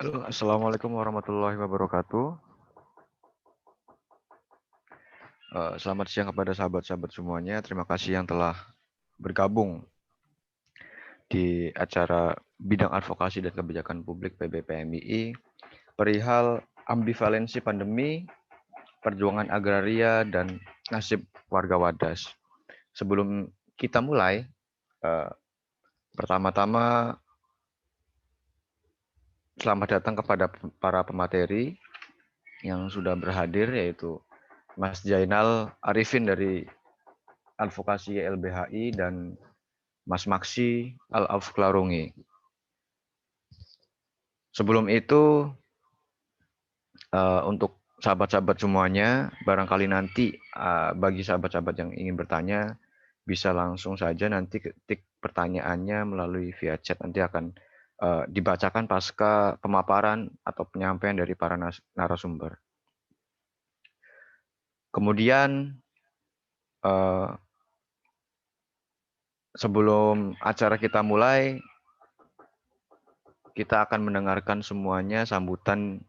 Halo, Assalamualaikum warahmatullahi wabarakatuh. Selamat siang kepada sahabat-sahabat semuanya. Terima kasih yang telah bergabung di acara Bidang Advokasi dan Kebijakan Publik PBPMII perihal ambivalensi pandemi, perjuangan agraria, dan nasib warga Wadas. Sebelum kita mulai, eh, pertama-tama selamat datang kepada para pemateri yang sudah berhadir, yaitu Mas Jainal Arifin dari Advokasi LBHI dan Mas Maksi Al-Afklarungi. Sebelum itu, untuk sahabat-sahabat semuanya, barangkali nanti bagi sahabat-sahabat yang ingin bertanya, bisa langsung saja nanti ketik pertanyaannya melalui via chat. Nanti akan dibacakan pasca pemaparan atau penyampaian dari para narasumber. Kemudian, sebelum acara kita mulai, kita akan mendengarkan semuanya sambutan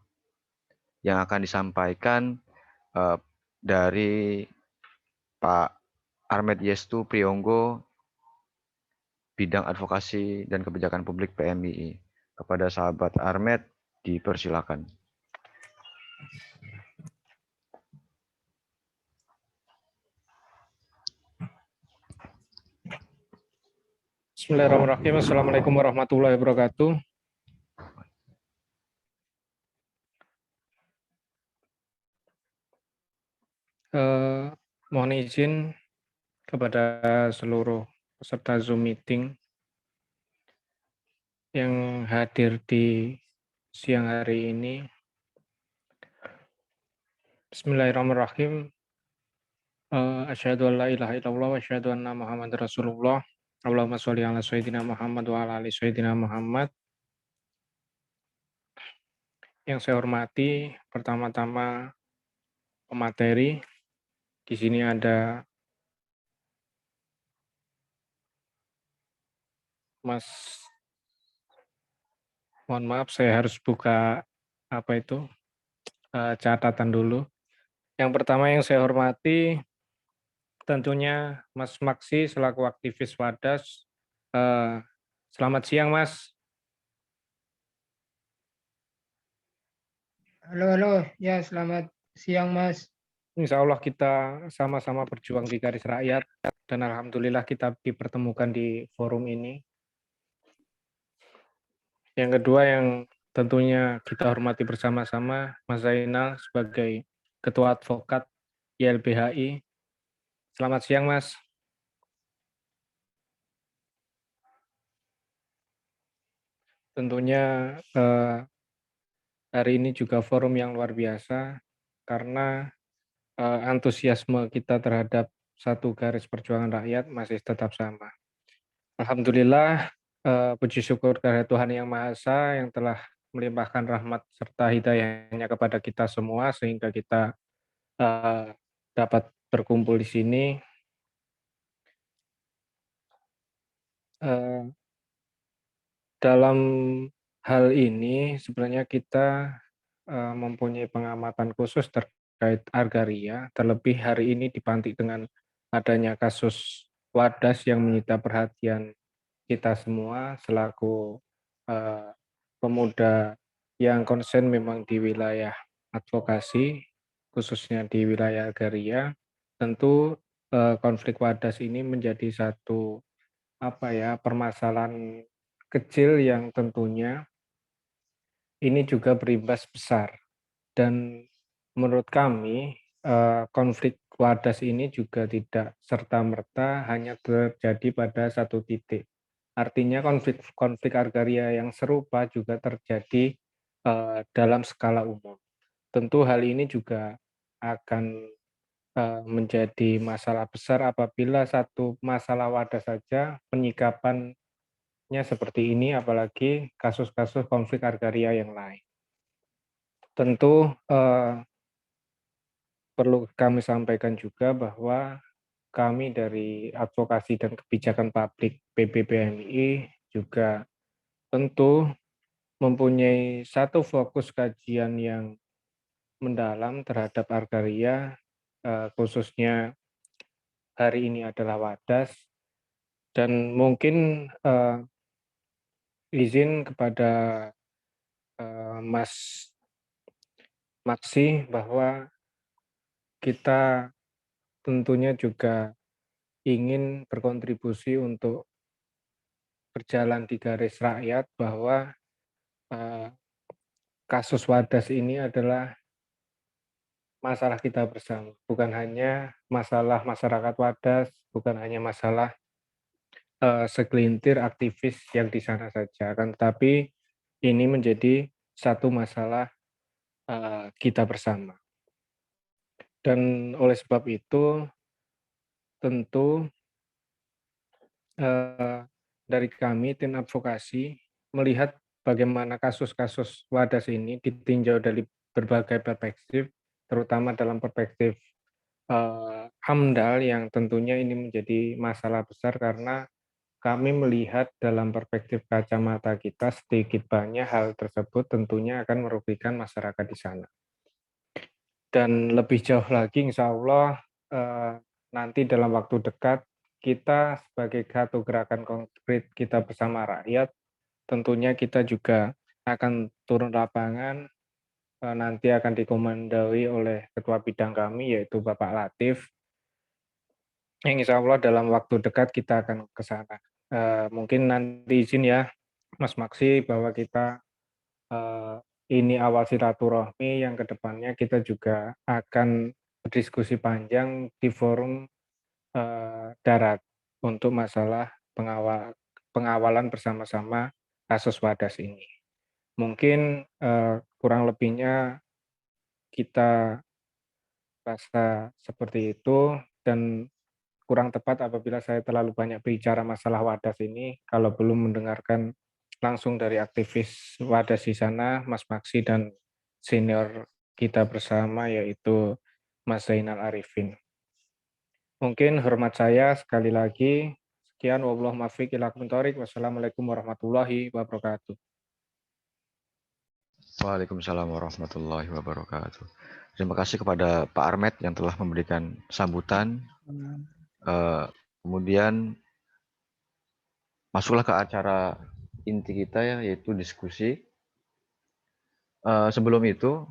yang akan disampaikan dari Pak Armed Yestu Priyonggo, Bidang Advokasi dan Kebijakan Publik PMII. Kepada sahabat Armed, dipersilakan. Bismillahirrahmanirrahim. Assalamualaikum warahmatullahi wabarakatuh. Mohon izin kepada seluruh peserta Zoom meeting yang hadir di siang hari ini. Bismillahirrahmanirrahim. Asyhadu an la ilaha illallah wa asyhadu anna Muhammadar Rasulullah. Allahumma sholli ala sayyidina Muhammad wa ala ali sayyidina Muhammad. Yang saya hormati, pertama-tama pemateri. Di sini ada Mas, mohon maaf saya harus buka catatan dulu. Yang pertama yang saya hormati tentunya Mas Maksi selaku aktivis Wadas. Selamat siang Mas. Halo, ya selamat siang Mas. Insya Allah kita sama-sama berjuang di garis rakyat dan alhamdulillah kita dipertemukan di forum ini. Yang kedua yang tentunya kita hormati bersama-sama Mas Zainal sebagai Ketua Advokat YLBHI. Selamat siang Mas. Tentunya hari ini juga forum yang luar biasa karena antusiasme kita terhadap satu garis perjuangan rakyat masih tetap sama. Alhamdulillah, puji syukur kepada Tuhan Yang Maha Esa yang telah melimpahkan rahmat serta hidayahnya kepada kita semua sehingga kita dapat berkumpul di sini. Dalam hal ini sebenarnya kita mempunyai pengamatan khusus terkait agraria, terlebih hari ini dipantik dengan adanya kasus Wadas yang menyita perhatian kita semua selaku pemuda yang konsen memang di wilayah advokasi, khususnya di wilayah agraria. Tentu konflik Wadas ini menjadi satu permasalahan kecil yang tentunya ini juga berimbas besar. Dan menurut kami konflik Wadas ini juga tidak serta-merta hanya terjadi pada satu titik. Artinya konflik agraria yang serupa juga terjadi dalam skala umum. Tentu hal ini juga akan menjadi masalah besar apabila satu masalah Wadas saja penyikapannya seperti ini, apalagi kasus-kasus konflik agraria yang lain. Tentu perlu kami sampaikan juga bahwa kami dari Advokasi dan Kebijakan Publik PBPMI juga tentu mempunyai satu fokus kajian yang mendalam terhadap agraria, khususnya hari ini adalah Wadas, dan mungkin izin kepada Mas Maksi bahwa kita tentunya juga ingin berkontribusi untuk berjalan di garis rakyat bahwa kasus Wadas ini adalah masalah kita bersama, bukan hanya masalah masyarakat Wadas, bukan hanya masalah segelintir aktivis yang di sana saja, akan tetapi ini menjadi satu masalah kita bersama. Dan oleh sebab itu, tentu dari kami tim advokasi melihat bagaimana kasus-kasus Wadas ini ditinjau dari berbagai perspektif, terutama dalam perspektif AMDAL yang tentunya ini menjadi masalah besar karena kami melihat dalam perspektif kacamata kita sedikit banyak hal tersebut tentunya akan merugikan masyarakat di sana. Dan lebih jauh lagi insya Allah nanti dalam waktu dekat kita sebagai satu gerakan konkret kita bersama rakyat tentunya kita juga akan turun lapangan, nanti akan dikomandoi oleh ketua bidang kami yaitu Bapak Latif. Yang insya Allah dalam waktu dekat kita akan ke sana. Mungkin nanti izin ya Mas Maksi bahwa kita ini awal silaturahmi yang kedepannya kita juga akan berdiskusi panjang di forum darat untuk masalah pengawalan bersama-sama kasus Wadas ini. Mungkin kurang lebihnya kita rasa seperti itu dan kurang tepat apabila saya terlalu banyak bicara masalah Wadas ini kalau belum mendengarkan langsung dari aktivis Wadas di sana, Mas Maksi dan senior kita bersama yaitu Mas Zainal Arifin. Mungkin hormat saya sekali lagi. Sekian, wabillahi muwaffiq ila aqwamit thoriq. Wassalamualaikum warahmatullahi wabarakatuh. Waalaikumsalam warahmatullahi wabarakatuh. Terima kasih kepada Pak Armet yang telah memberikan sambutan. Kemudian masuklah ke acara inti kita ya, yaitu diskusi. Sebelum itu,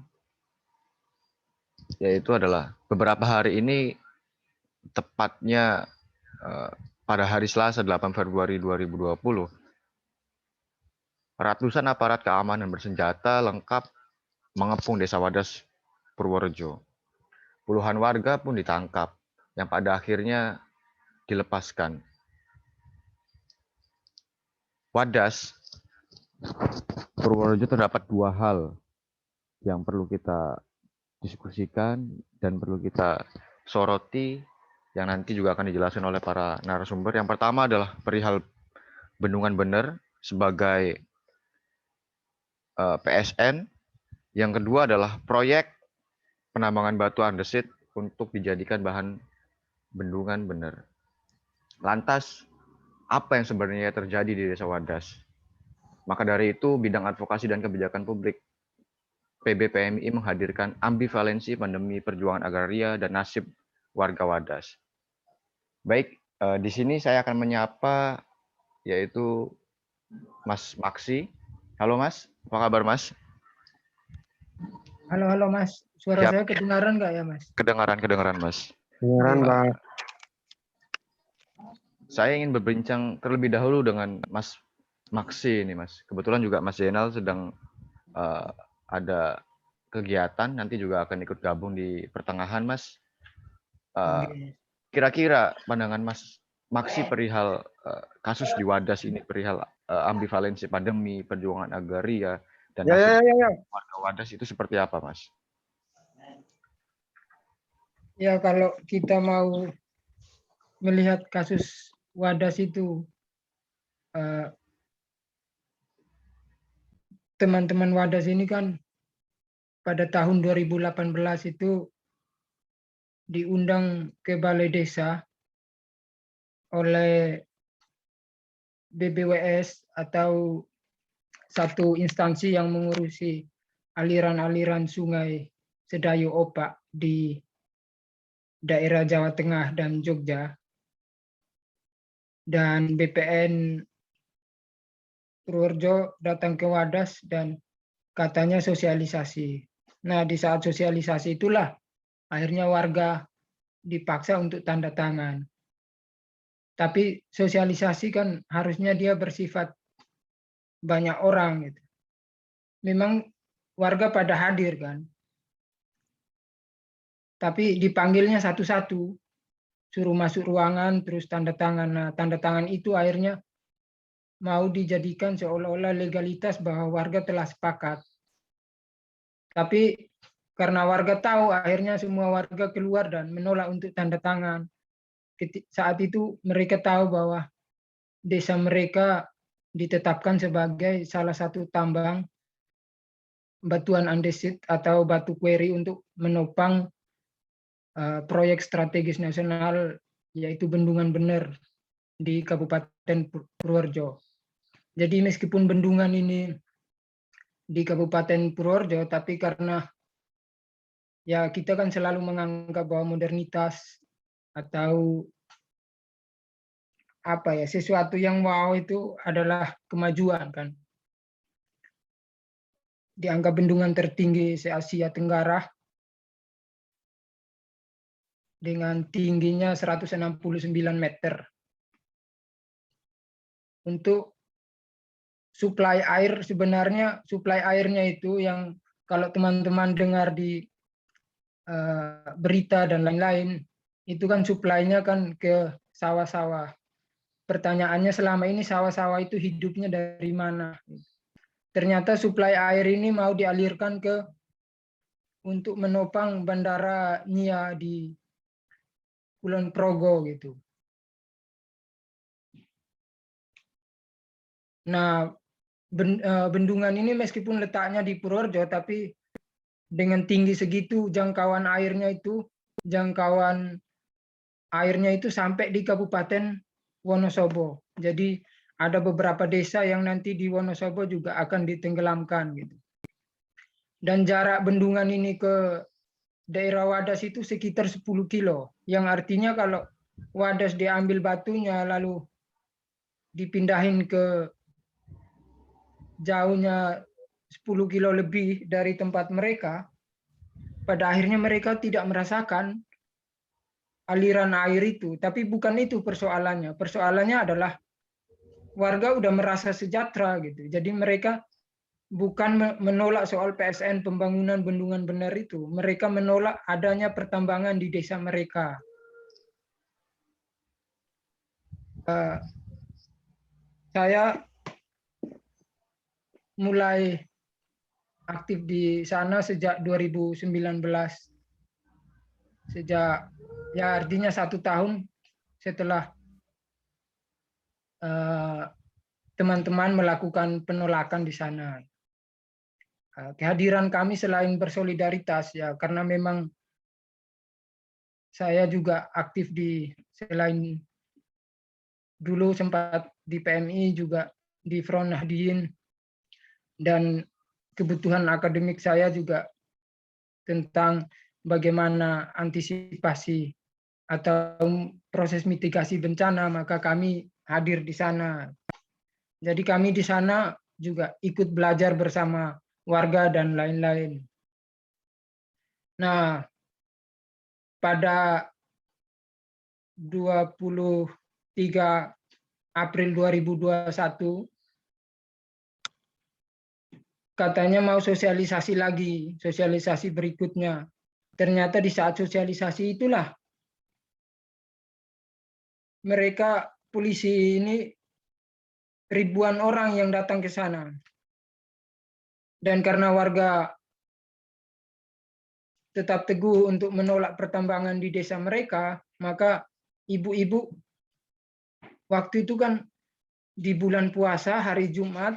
yaitu adalah beberapa hari ini, tepatnya pada hari Selasa 8 Februari 2020, ratusan aparat keamanan bersenjata lengkap mengepung Desa Wadas, Purworejo. Puluhan warga pun ditangkap, yang pada akhirnya dilepaskan. Wadas, Purworejo terdapat dua hal yang perlu kita diskusikan dan perlu kita soroti, yang nanti juga akan dijelaskan oleh para narasumber. Yang pertama adalah perihal Bendungan Bener sebagai PSN. Yang kedua adalah proyek penambangan batu andesit untuk dijadikan bahan Bendungan Bener. Lantas, apa yang sebenarnya terjadi di Desa Wadas? Maka dari itu, bidang advokasi dan kebijakan publik PBPMI menghadirkan ambivalensi pandemi perjuangan agraria dan nasib warga Wadas. Baik, di sini saya akan menyapa yaitu Mas Maksi. Halo Mas, apa kabar Mas? Halo Mas, suara Siap. saya kedengaran nggak ya Mas? Kedengaran Mas. Kedengaran Bang. Saya ingin berbincang terlebih dahulu dengan Mas Maksi ini Mas. Kebetulan juga Mas Zainal sedang ada kegiatan, nanti juga akan ikut gabung di pertengahan Mas. Kira-kira pandangan Mas Maksi perihal kasus di Wadas ini, perihal ambivalensi pandemi, perjuangan agraria, dan warga Wadas itu seperti apa Mas? Ya kalau kita mau melihat kasus Wadas itu, teman-teman Wadas ini kan pada tahun 2018 itu diundang ke Balai Desa oleh BBWS atau satu instansi yang mengurusi aliran-aliran sungai Sedayu Opak di daerah Jawa Tengah dan Jogja, dan BPN Purworejo datang ke Wadas dan katanya sosialisasi. Nah, di saat sosialisasi itulah akhirnya warga dipaksa untuk tanda tangan. Tapi sosialisasi kan harusnya dia bersifat banyak orang gitu. Memang warga pada hadir kan. Tapi dipanggilnya satu-satu, suruh masuk ruangan terus tanda tangan. Nah, tanda tangan itu akhirnya mau dijadikan seolah-olah legalitas bahwa warga telah sepakat. Tapi karena warga tahu, akhirnya semua warga keluar dan menolak untuk tanda tangan. Saat itu mereka tahu bahwa desa mereka ditetapkan sebagai salah satu tambang batuan andesit atau batu kueri untuk menopang proyek strategis nasional, yaitu Bendungan Bener di Kabupaten Purworejo. Jadi meskipun bendungan ini di Kabupaten Purworejo, tapi karena ya kita kan selalu menganggap bahwa modernitas atau apa ya, sesuatu yang wow itu adalah kemajuan kan. Dianggap bendungan tertinggi se-Asia Tenggara dengan tingginya 169 meter. Untuk suplai air, sebenarnya suplai airnya itu yang kalau teman-teman dengar di berita dan lain-lain, itu kan suplainya kan ke sawah-sawah. Pertanyaannya selama ini sawah-sawah itu hidupnya dari mana? Ternyata suplai air ini mau dialirkan ke untuk menopang Bandara Nia di Kulon Progo gitu. Nah, bendungan ini meskipun letaknya di Purworejo, tapi dengan tinggi segitu jangkauan airnya itu sampai di Kabupaten Wonosobo. Jadi ada beberapa desa yang nanti di Wonosobo juga akan ditenggelamkan gitu. Dan jarak bendungan ini ke daerah Wadas itu sekitar 10 kilo. Yang artinya kalau Wadas diambil batunya lalu dipindahin ke jauhnya 10 kilo lebih dari tempat mereka, pada akhirnya mereka tidak merasakan aliran air itu. Tapi bukan itu persoalannya. Persoalannya adalah warga udah merasa sejahtera gitu. Jadi mereka bukan menolak soal PSN pembangunan Bendungan Bener itu. Mereka menolak adanya pertambangan di desa mereka. Saya mulai aktif di sana sejak 2019. Sejak ya artinya 1 tahun setelah teman-teman melakukan penolakan di sana. Kehadiran kami selain bersolidaritas ya karena memang saya juga aktif selain dulu sempat di PMI juga di Front Nahdien, dan kebutuhan akademik saya juga tentang bagaimana antisipasi atau proses mitigasi bencana, maka kami hadir di sana. Jadi kami di sana juga ikut belajar bersama warga dan lain-lain. Nah, pada 23 April 2021 katanya mau sosialisasi lagi, sosialisasi berikutnya. Ternyata di saat sosialisasi itulah mereka polisi ini ribuan orang yang datang ke sana. Dan karena warga tetap teguh untuk menolak pertambangan di desa mereka, maka ibu-ibu waktu itu kan di bulan puasa hari Jumat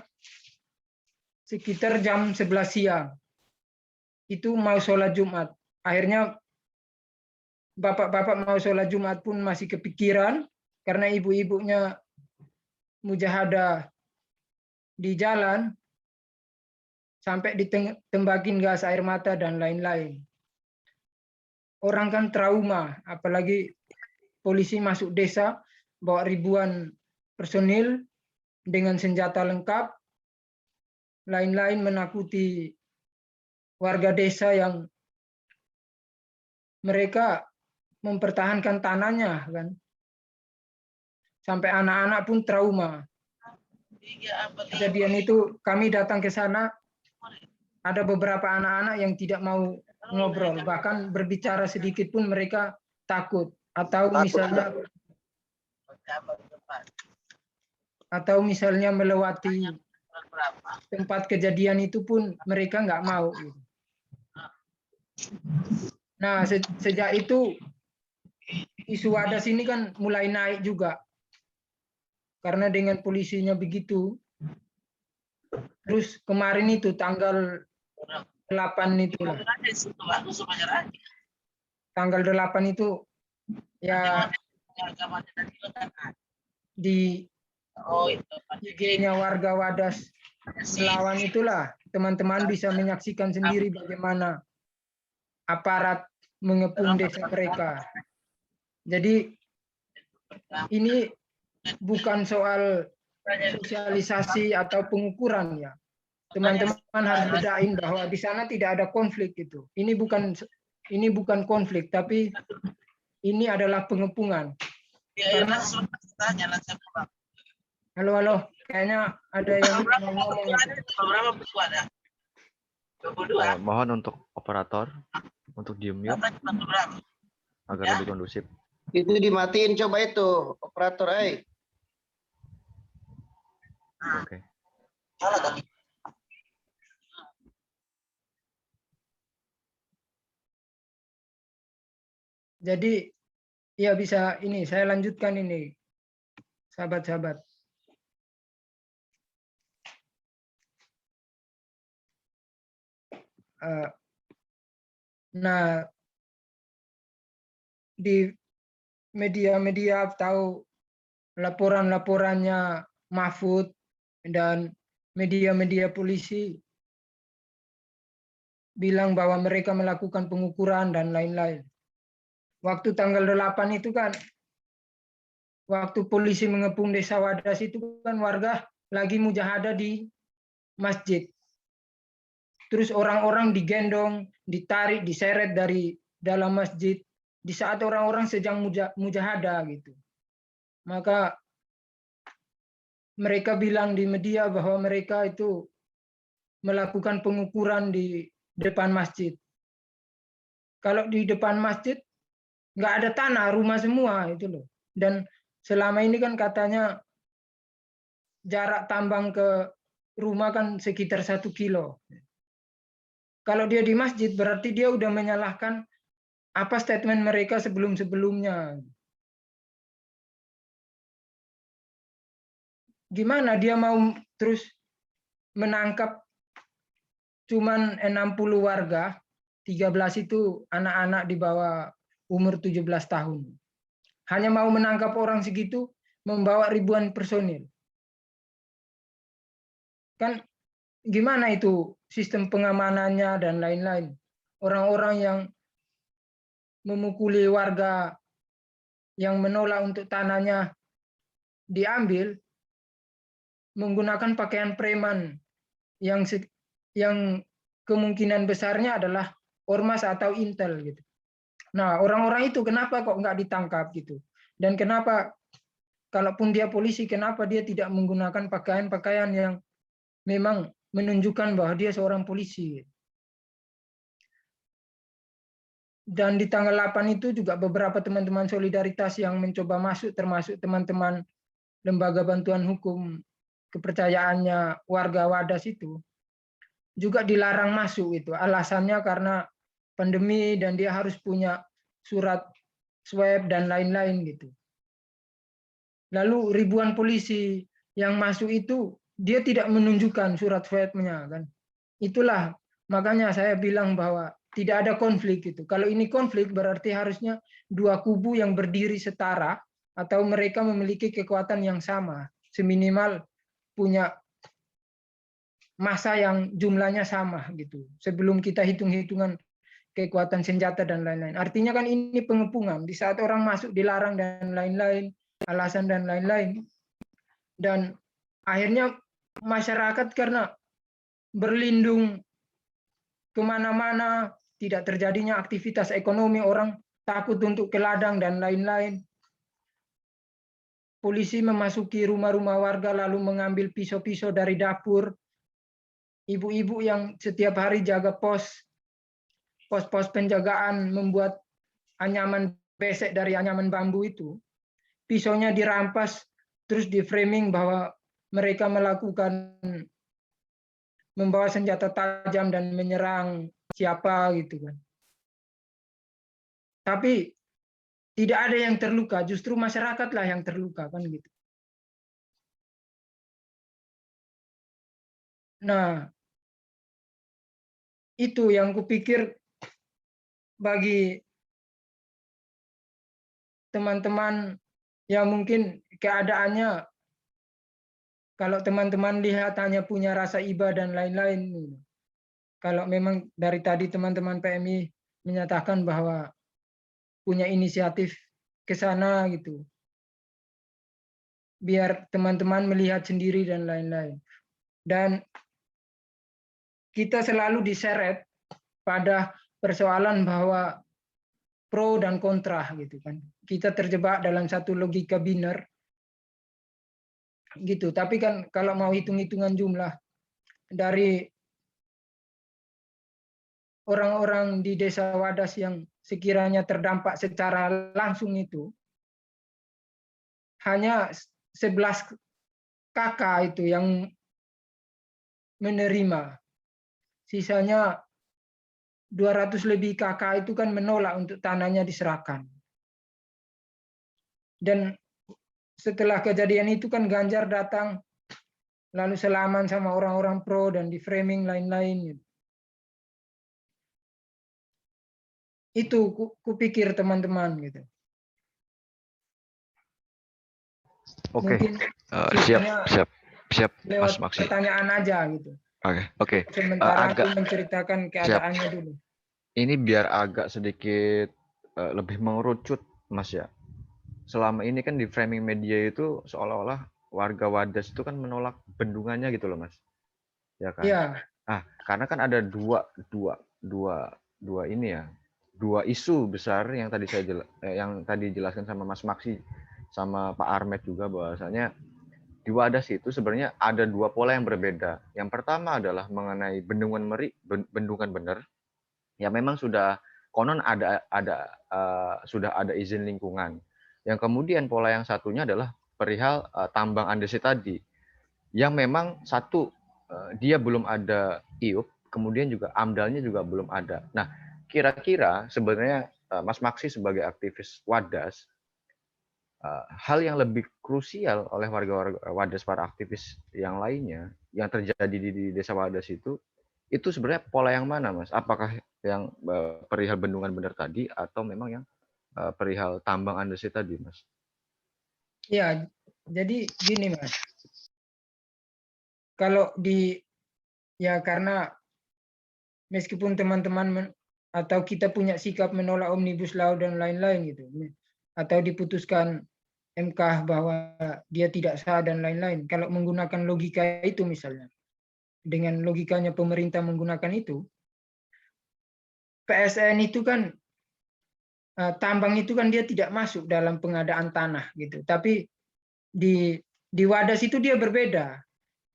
sekitar jam 11 siang itu mau sholat Jumat. Akhirnya bapak-bapak mau sholat Jumat pun masih kepikiran karena ibu-ibunya mujahadah di jalan. sampai ditembakin gas air mata dan lain-lain. Orang kan trauma, apalagi polisi masuk desa bawa ribuan personil dengan senjata lengkap, lain-lain menakuti warga desa yang mereka mempertahankan tanahnya kan. Sampai anak-anak pun trauma. Kejadian itu kami datang ke sana, ada beberapa anak-anak yang tidak mau ngobrol, bahkan berbicara sedikit pun mereka takut. Atau misalnya melewati tempat kejadian itu pun mereka nggak mau. Nah, sejak itu isu Wadas ini kan mulai naik juga. Karena dengan polisinya begitu. Terus kemarin itu tanggal 8 itu lah. Tanggal 8 itu ya di IG-nya warga Wadas melawan itulah. Teman-teman bisa menyaksikan sendiri bagaimana aparat mengepung desa mereka. Jadi ini bukan soal sosialisasi atau pengukuran ya. Teman-teman harus bedain bahwa di sana tidak ada konflik gitu. Ini bukan konflik, tapi ini adalah pengepungan. Karena halo, kayaknya ada yang ngomong. Mohon untuk operator untuk di-mute agar lebih kondusif. Itu dimatiin coba itu operator, Oke. Jadi ya bisa ini saya lanjutkan ini sahabat-sahabat. Nah, di media-media tahu laporan-laporannya Mahfud dan media-media polisi bilang bahwa mereka melakukan pengukuran dan lain-lain. Waktu tanggal 8 itu kan, waktu polisi mengepung desa Wadas itu kan warga lagi mujahadah di masjid. Terus orang-orang digendong, ditarik, diseret dari dalam masjid di saat orang-orang sedang mujahadah gitu. Maka mereka bilang di media bahwa mereka itu melakukan pengukuran di depan masjid. Kalau di depan masjid nggak ada tanah, rumah semua itu loh. Dan selama ini kan katanya jarak tambang ke rumah kan sekitar 1 kilo. Kalau dia di masjid berarti dia udah menyalahkan apa statement mereka sebelum-sebelumnya. Gimana dia mau terus menangkap cuman 60 warga, 13 itu anak-anak di bawah umur 17 tahun. Hanya mau menangkap orang segitu, membawa ribuan personil. Kan gimana itu sistem pengamanannya dan lain-lain. Orang-orang yang memukuli warga yang menolak untuk tanahnya diambil, menggunakan pakaian preman yang kemungkinan besarnya adalah ormas atau intel gitu. Nah, orang-orang itu kenapa kok nggak ditangkap gitu? Dan kenapa kalaupun dia polisi, kenapa dia tidak menggunakan pakaian-pakaian yang memang menunjukkan bahwa dia seorang polisi? Dan di tanggal 8 itu juga beberapa teman-teman solidaritas yang mencoba masuk, termasuk teman-teman lembaga bantuan hukum kepercayaannya warga Wadas itu, juga dilarang masuk itu. Alasannya karena pandemi dan dia harus punya surat swab dan lain-lain gitu. Lalu ribuan polisi yang masuk itu dia tidak menunjukkan surat swab-nya kan. Itulah makanya saya bilang bahwa tidak ada konflik itu. Kalau ini konflik berarti harusnya dua kubu yang berdiri setara atau mereka memiliki kekuatan yang sama, seminimal punya massa yang jumlahnya sama gitu. Sebelum kita hitung-hitungan kekuatan senjata dan lain-lain. Artinya kan ini pengepungan. Di saat orang masuk dilarang dan lain-lain, alasan dan lain-lain. Dan akhirnya masyarakat karena berlindung kemana-mana, tidak terjadinya aktivitas ekonomi, orang takut untuk ke ladang dan lain-lain. Polisi memasuki rumah-rumah warga lalu mengambil pisau-pisau dari dapur. Ibu-ibu yang setiap hari jaga pos-pos penjagaan membuat anyaman besek dari anyaman bambu itu. Pisaunya dirampas, terus di framing bahwa mereka membawa senjata tajam dan menyerang siapa gitu kan. Tapi tidak ada yang terluka, justru masyarakatlah yang terluka kan gitu. Nah, itu yang kupikir bagi teman-teman yang mungkin keadaannya, kalau teman-teman lihat hanya punya rasa iba dan lain-lain. Kalau memang dari tadi teman-teman PMI menyatakan bahwa punya inisiatif ke sana gitu. Biar teman-teman melihat sendiri dan lain-lain. Dan kita selalu diseret pada persoalan bahwa pro dan kontra gitu kan. Kita terjebak dalam satu logika biner gitu. Tapi kan kalau mau hitung-hitungan jumlah dari orang-orang di Desa Wadas yang sekiranya terdampak secara langsung itu hanya 11 kakak itu yang menerima. Sisanya 200 lebih kakak itu kan menolak untuk tanahnya diserahkan. Dan setelah kejadian itu kan Ganjar datang lalu salaman sama orang-orang pro dan di framing lain-lain. Itu kupikir teman-teman gitu. Oke, Mungkin siap, lewat Mas Maksi. pertanyaan aja gitu. Oke. Sementara Agak aku menceritakan keadaannya dulu. ini biar agak sedikit lebih mengerucut, Mas ya. Selama ini kan di framing media itu seolah-olah warga Wadas itu kan menolak bendungannya gitu loh, Mas. Ya kan? Iya. Karena kan ada dua ini ya. Dua isu besar yang tadi yang tadi dijelaskan sama Mas Maksi sama Pak Armet juga, bahwasanya di Wadas itu sebenarnya ada dua pola yang berbeda. Yang pertama adalah mengenai bendungan bendungan bener, ya memang sudah konon sudah ada izin lingkungan. Yang kemudian pola yang satunya adalah perihal tambang andesit tadi, yang memang satu dia belum ada IUP, kemudian juga AMDAL-nya juga belum ada. Nah, kira-kira sebenarnya Mas Maksi sebagai aktivis Wadas, hal yang lebih krusial oleh warga Wadas, para aktivis yang lainnya yang terjadi di Desa Wadas itu sebenarnya pola yang mana, Mas? Apakah yang perihal bendungan bener tadi atau memang yang perihal tambang andesit tadi, Mas? Ya, jadi gini Mas. Kalau karena meskipun teman-teman atau kita punya sikap menolak Omnibus Law dan lain-lain gitu, atau diputuskan MK bahwa dia tidak sah dan lain-lain, kalau menggunakan logika itu misalnya, dengan logikanya pemerintah menggunakan itu, PSN itu kan tambang itu kan dia tidak masuk dalam pengadaan tanah gitu, tapi di Wadas itu dia berbeda.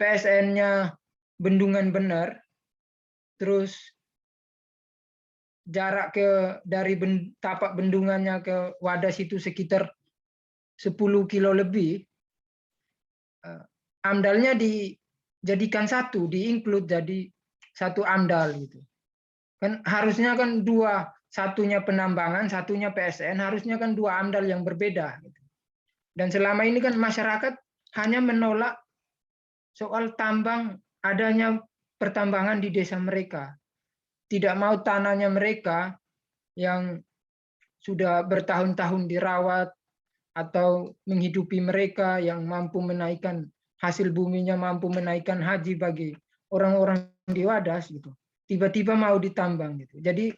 PSN-nya bendungan benar, terus jarak dari tapak bendungannya ke Wadas itu sekitar 10 kilo lebih. AMDAL-nya dijadikan satu, di-include jadi satu AMDAL gitu. Kan harusnya kan dua, satunya penambangan, satunya PSN, harusnya kan dua AMDAL yang berbeda gitu. Dan selama ini kan masyarakat hanya menolak soal adanya pertambangan di desa mereka. Tidak mau tanahnya mereka yang sudah bertahun-tahun dirawat atau menghidupi mereka, yang mampu menaikkan hasil buminya, mampu menaikkan haji bagi orang-orang di Wadas gitu, tiba-tiba mau ditambang gitu. Jadi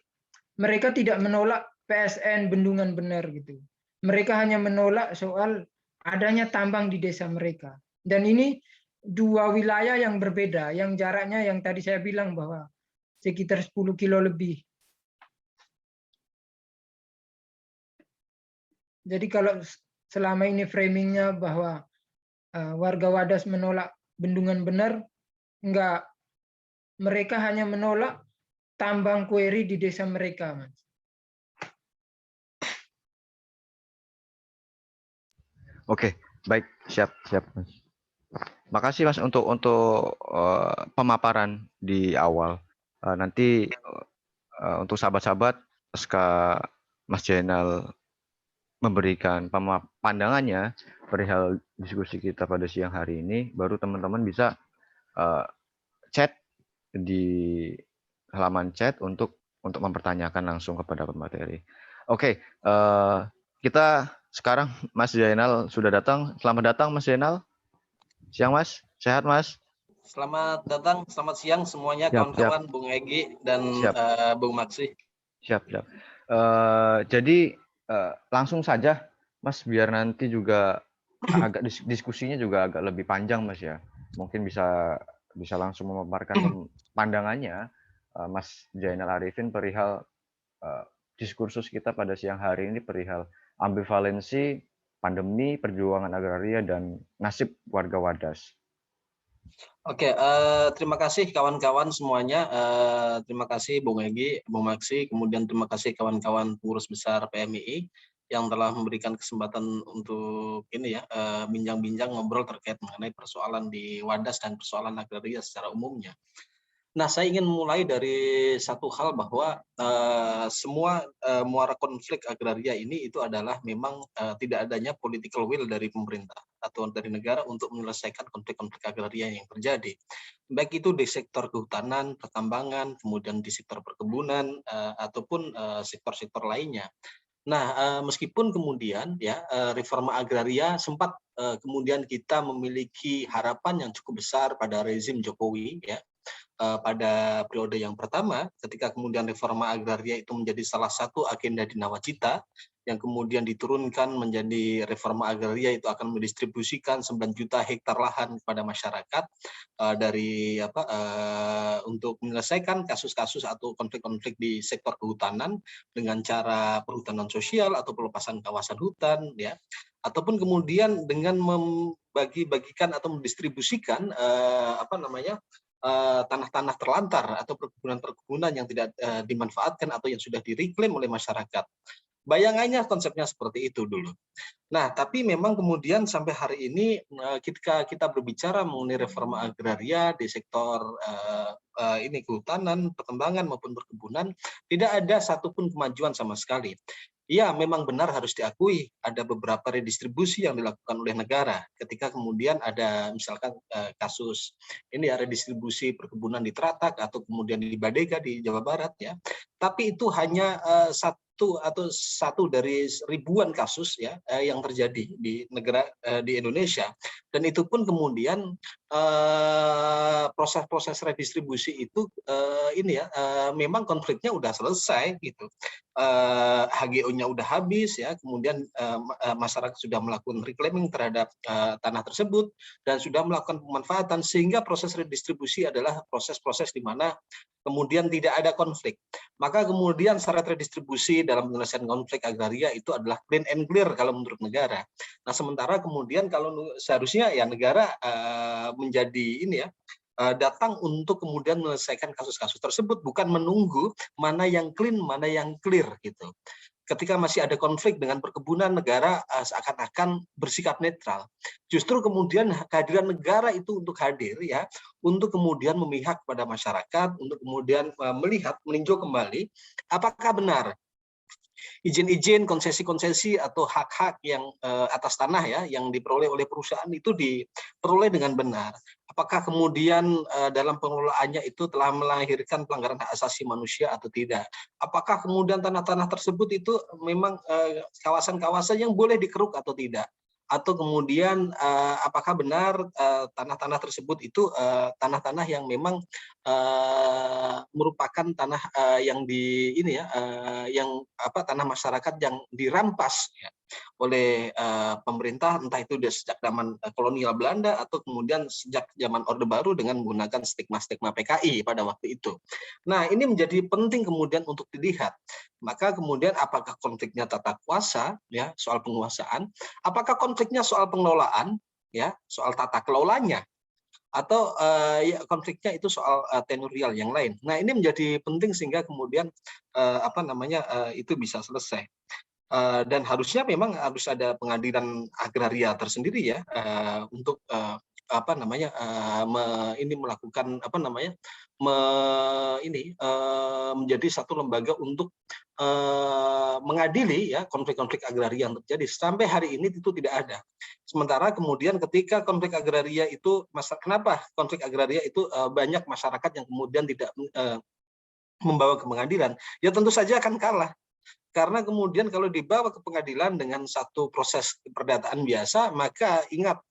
mereka tidak menolak PSN Bendungan Bener gitu. Mereka hanya menolak soal adanya tambang di desa mereka. Dan ini dua wilayah yang berbeda, yang jaraknya yang tadi saya bilang bahwa sekitar 10 kilo lebih. Jadi kalau selama ini framingnya bahwa warga Wadas menolak Bendungan Bener, enggak, mereka hanya menolak tambang kueri di desa mereka, Mas. Oke, baik, siap, Mas. Makasih Mas untuk pemaparan di awal. Nanti untuk sahabat-sahabat, pasca Mas Jainal memberikan pandangannya perihal diskusi kita pada siang hari ini, baru teman-teman bisa chat di halaman chat untuk mempertanyakan langsung kepada pemateri. Oke, kita sekarang Mas Jainal sudah datang. Selamat datang Mas Jainal. Siang Mas, sehat Mas? Selamat datang, selamat siang semuanya kawan-kawan, Bung Egy dan Bung Maksi. Siap. Jadi langsung saja Mas, biar nanti juga agak diskusinya juga agak lebih panjang Mas ya. Mungkin bisa langsung memaparkan pandangannya Mas Jainal Arifin perihal diskursus kita pada siang hari ini perihal ambivalensi pandemi, perjuangan agraria, dan nasib warga Wadas. Oke, terima kasih kawan-kawan semuanya. Terima kasih Bung Egy, Bung Maksi, kemudian terima kasih kawan-kawan pengurus besar PMII yang telah memberikan kesempatan untuk ini ya, bincang-bincang ngobrol terkait mengenai persoalan di Wadas dan persoalan agraria secara umumnya. Nah, saya ingin mulai dari satu hal bahwa semua muara konflik agraria ini itu adalah memang tidak adanya political will dari pemerintah atau dari negara untuk menyelesaikan konflik-konflik agraria yang terjadi. Baik itu di sektor kehutanan, pertambangan, kemudian di sektor perkebunan, ataupun sektor-sektor lainnya. Nah, meskipun kemudian ya reforma agraria sempat kemudian kita memiliki harapan yang cukup besar pada rezim Jokowi ya, pada periode yang pertama ketika kemudian reforma agraria itu menjadi salah satu agenda di Nawacita yang kemudian diturunkan menjadi reforma agraria itu akan mendistribusikan 9 juta hektar lahan kepada masyarakat dari untuk menyelesaikan kasus-kasus atau konflik-konflik di sektor kehutanan dengan cara perhutanan sosial atau pelepasan kawasan hutan ya, ataupun kemudian dengan membagi-bagikan atau mendistribusikan tanah-tanah terlantar atau perkebunan-perkebunan yang tidak dimanfaatkan atau yang sudah direklaim oleh masyarakat. Bayangannya konsepnya seperti itu dulu. Nah, tapi memang kemudian sampai hari ini ketika kita berbicara mengenai reforma agraria di sektor kehutanan, pertambangan maupun perkebunan, tidak ada satupun kemajuan sama sekali. Ya, memang benar harus diakui ada beberapa redistribusi yang dilakukan oleh negara ketika kemudian ada misalkan kasus ini ya redistribusi perkebunan di Teratak atau kemudian di Badega di Jawa Barat ya. Tapi itu hanya satu dari ribuan kasus ya yang terjadi di negara di Indonesia, dan itu pun kemudian proses-proses redistribusi itu memang konfliknya udah selesai gitu. HGO-nya udah habis ya, kemudian masyarakat sudah melakukan reclaiming terhadap tanah tersebut dan sudah melakukan pemanfaatan, sehingga proses redistribusi adalah proses-proses di mana kemudian tidak ada konflik. Maka kemudian syarat redistribusi dalam penyelesaian konflik agraria itu adalah clean and clear kalau menurut negara. Nah, sementara kemudian kalau seharusnya ya negara menjadi ini ya datang untuk kemudian menyelesaikan kasus-kasus tersebut, bukan menunggu mana yang clean, mana yang clear gitu. Ketika masih ada konflik dengan perkebunan, negara seakan-akan bersikap netral. Justru kemudian kehadiran negara itu untuk hadir ya, untuk kemudian memihak pada masyarakat, untuk kemudian melihat, meninjau kembali apakah benar izin-izin, konsesi-konsesi atau hak-hak yang atas tanah ya yang diperoleh oleh perusahaan itu diperoleh dengan benar. Apakah kemudian dalam pengelolaannya itu telah melahirkan pelanggaran hak asasi manusia atau tidak? Apakah kemudian tanah-tanah tersebut itu memang kawasan-kawasan yang boleh dikeruk atau tidak? atau kemudian apakah benar tanah-tanah tersebut itu tanah-tanah yang memang merupakan tanah yang yang tanah masyarakat yang dirampas ya, oleh pemerintah, entah itu sejak zaman kolonial Belanda atau kemudian sejak zaman Orde Baru dengan menggunakan stigma-stigma PKI pada waktu itu. Nah, ini menjadi penting kemudian untuk dilihat. Maka kemudian apakah konfliknya tata kuasa ya, soal penguasaan, apakah konfliknya soal pengelolaan ya, soal tata kelolanya, atau ya, konfliknya itu soal tenurial yang lain. Nah, ini menjadi penting sehingga kemudian itu bisa selesai. Dan harusnya memang harus ada pengadilan agraria tersendiri ya untuk melakukan menjadi satu lembaga untuk mengadili ya konflik-konflik agraria yang terjadi. Sampai hari ini itu tidak ada. Sementara kemudian ketika konflik agraria itu, kenapa konflik agraria itu banyak masyarakat yang kemudian tidak membawa ke pengadilan? Ya tentu saja akan kalah. Karena kemudian kalau dibawa ke pengadilan dengan satu proses perdataan biasa, maka ingat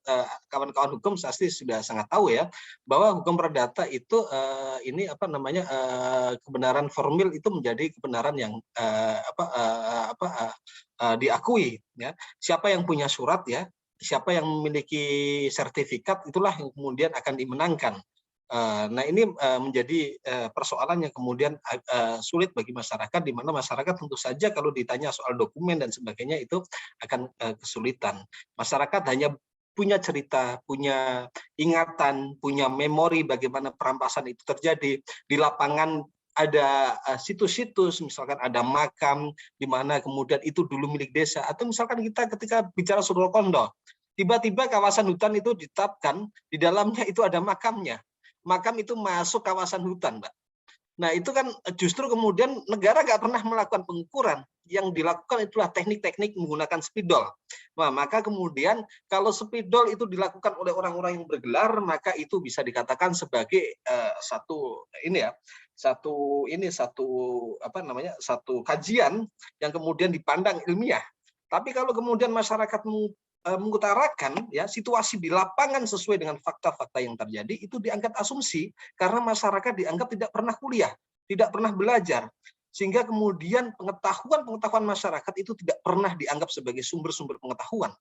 kawan-kawan hukum pasti sudah sangat tahu ya bahwa hukum perdata itu kebenaran formil itu menjadi kebenaran yang diakui ya. Siapa yang punya surat ya, siapa yang memiliki sertifikat itulah yang kemudian akan dimenangkan. Nah, ini menjadi persoalan yang kemudian sulit bagi masyarakat, di mana masyarakat tentu saja kalau ditanya soal dokumen dan sebagainya itu akan kesulitan. Masyarakat hanya punya cerita, punya ingatan, punya memori bagaimana perampasan itu terjadi. Di lapangan ada situs-situs, misalkan ada makam, di mana kemudian itu dulu milik desa, atau misalkan kita ketika bicara Surokondo, tiba-tiba kawasan hutan itu ditetapkan, di dalamnya itu ada makamnya. Makam itu masuk kawasan hutan, Mbak. Nah, itu kan justru kemudian negara nggak pernah melakukan pengukuran. Yang dilakukan itulah teknik-teknik menggunakan spidol. Nah, maka kemudian kalau spidol itu dilakukan oleh orang-orang yang bergelar, maka itu bisa dikatakan sebagai satu kajian yang kemudian dipandang ilmiah. Tapi kalau kemudian masyarakat mengutarakan ya situasi di lapangan sesuai dengan fakta-fakta yang terjadi, itu dianggap asumsi karena masyarakat dianggap tidak pernah kuliah, tidak pernah belajar, sehingga kemudian pengetahuan masyarakat itu tidak pernah dianggap sebagai sumber-sumber pengetahuan.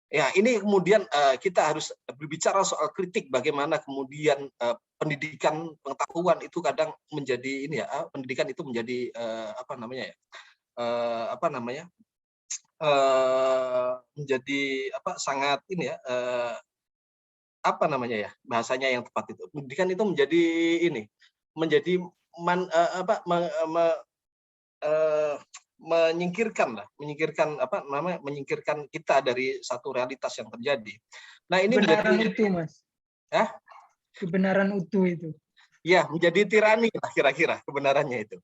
Ya, ini kemudian kita harus berbicara soal kritik bagaimana kemudian pendidikan pengetahuan itu kadang menjadi pendidikan itu menjadi menjadi sangat bahasanya yang tepat itu. Pendidikan itu menyingkirkan kita dari satu realitas yang terjadi. Nah, ini kebenaran utuh, Mas. Ya? Kebenaran utuh itu. Ya, menjadi tirani lah kira-kira kebenarannya itu.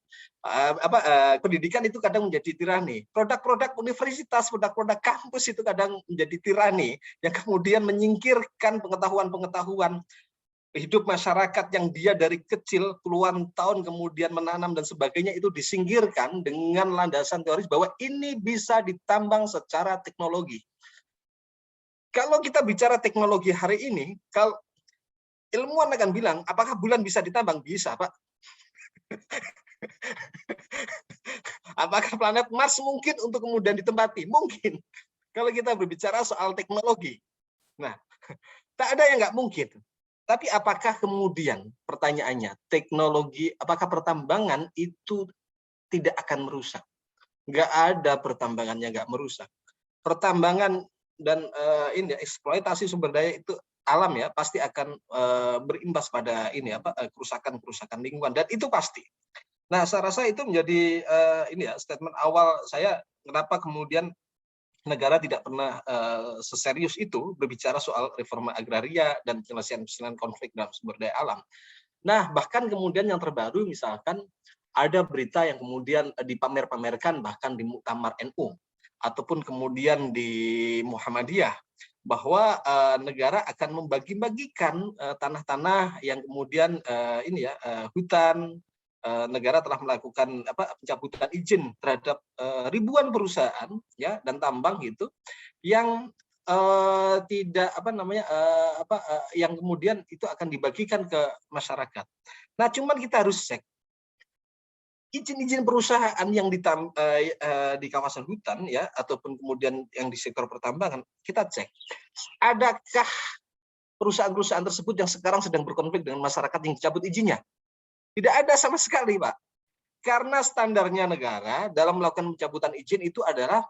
Pendidikan itu kadang menjadi tirani. Produk-produk universitas, produk-produk kampus itu kadang menjadi tirani yang kemudian menyingkirkan pengetahuan-pengetahuan hidup masyarakat yang dia dari kecil puluhan tahun kemudian menanam dan sebagainya itu disingkirkan dengan landasan teoris bahwa ini bisa ditambang secara teknologi. Kalau kita bicara teknologi hari ini, kalau ilmuwan akan bilang, apakah bulan bisa ditambang? Bisa, Pak. Apakah planet Mars mungkin untuk kemudian ditempati? Mungkin. Kalau kita berbicara soal teknologi. Nah, tak ada yang nggak mungkin. Tapi apakah kemudian pertanyaannya, teknologi, apakah pertambangan itu tidak akan merusak? Nggak ada pertambangannya nggak merusak. Pertambangan dan eksploitasi sumber daya itu alam ya pasti akan berimbas pada kerusakan lingkungan, dan itu pasti. Nah, saya rasa itu menjadi statement awal saya kenapa kemudian negara tidak pernah seserius itu berbicara soal reforma agraria dan penyelesaian konflik dalam sumber daya alam. Nah, bahkan kemudian yang terbaru misalkan ada berita yang kemudian dipamer-pamerkan bahkan di Muktamar NU ataupun kemudian di Muhammadiyah, bahwa negara akan membagi-bagikan tanah-tanah yang kemudian hutan, negara telah melakukan pencabutan izin terhadap ribuan perusahaan ya dan tambang gitu yang tidak yang kemudian itu akan dibagikan ke masyarakat. Nah, cuman kita harus cek izin-izin perusahaan yang di kawasan hutan ya, ataupun kemudian yang di sektor pertambangan, kita cek adakah perusahaan-perusahaan tersebut yang sekarang sedang berkonflik dengan masyarakat yang dicabut izinnya. Tidak ada sama sekali, Pak. Karena standarnya negara dalam melakukan pencabutan izin itu adalah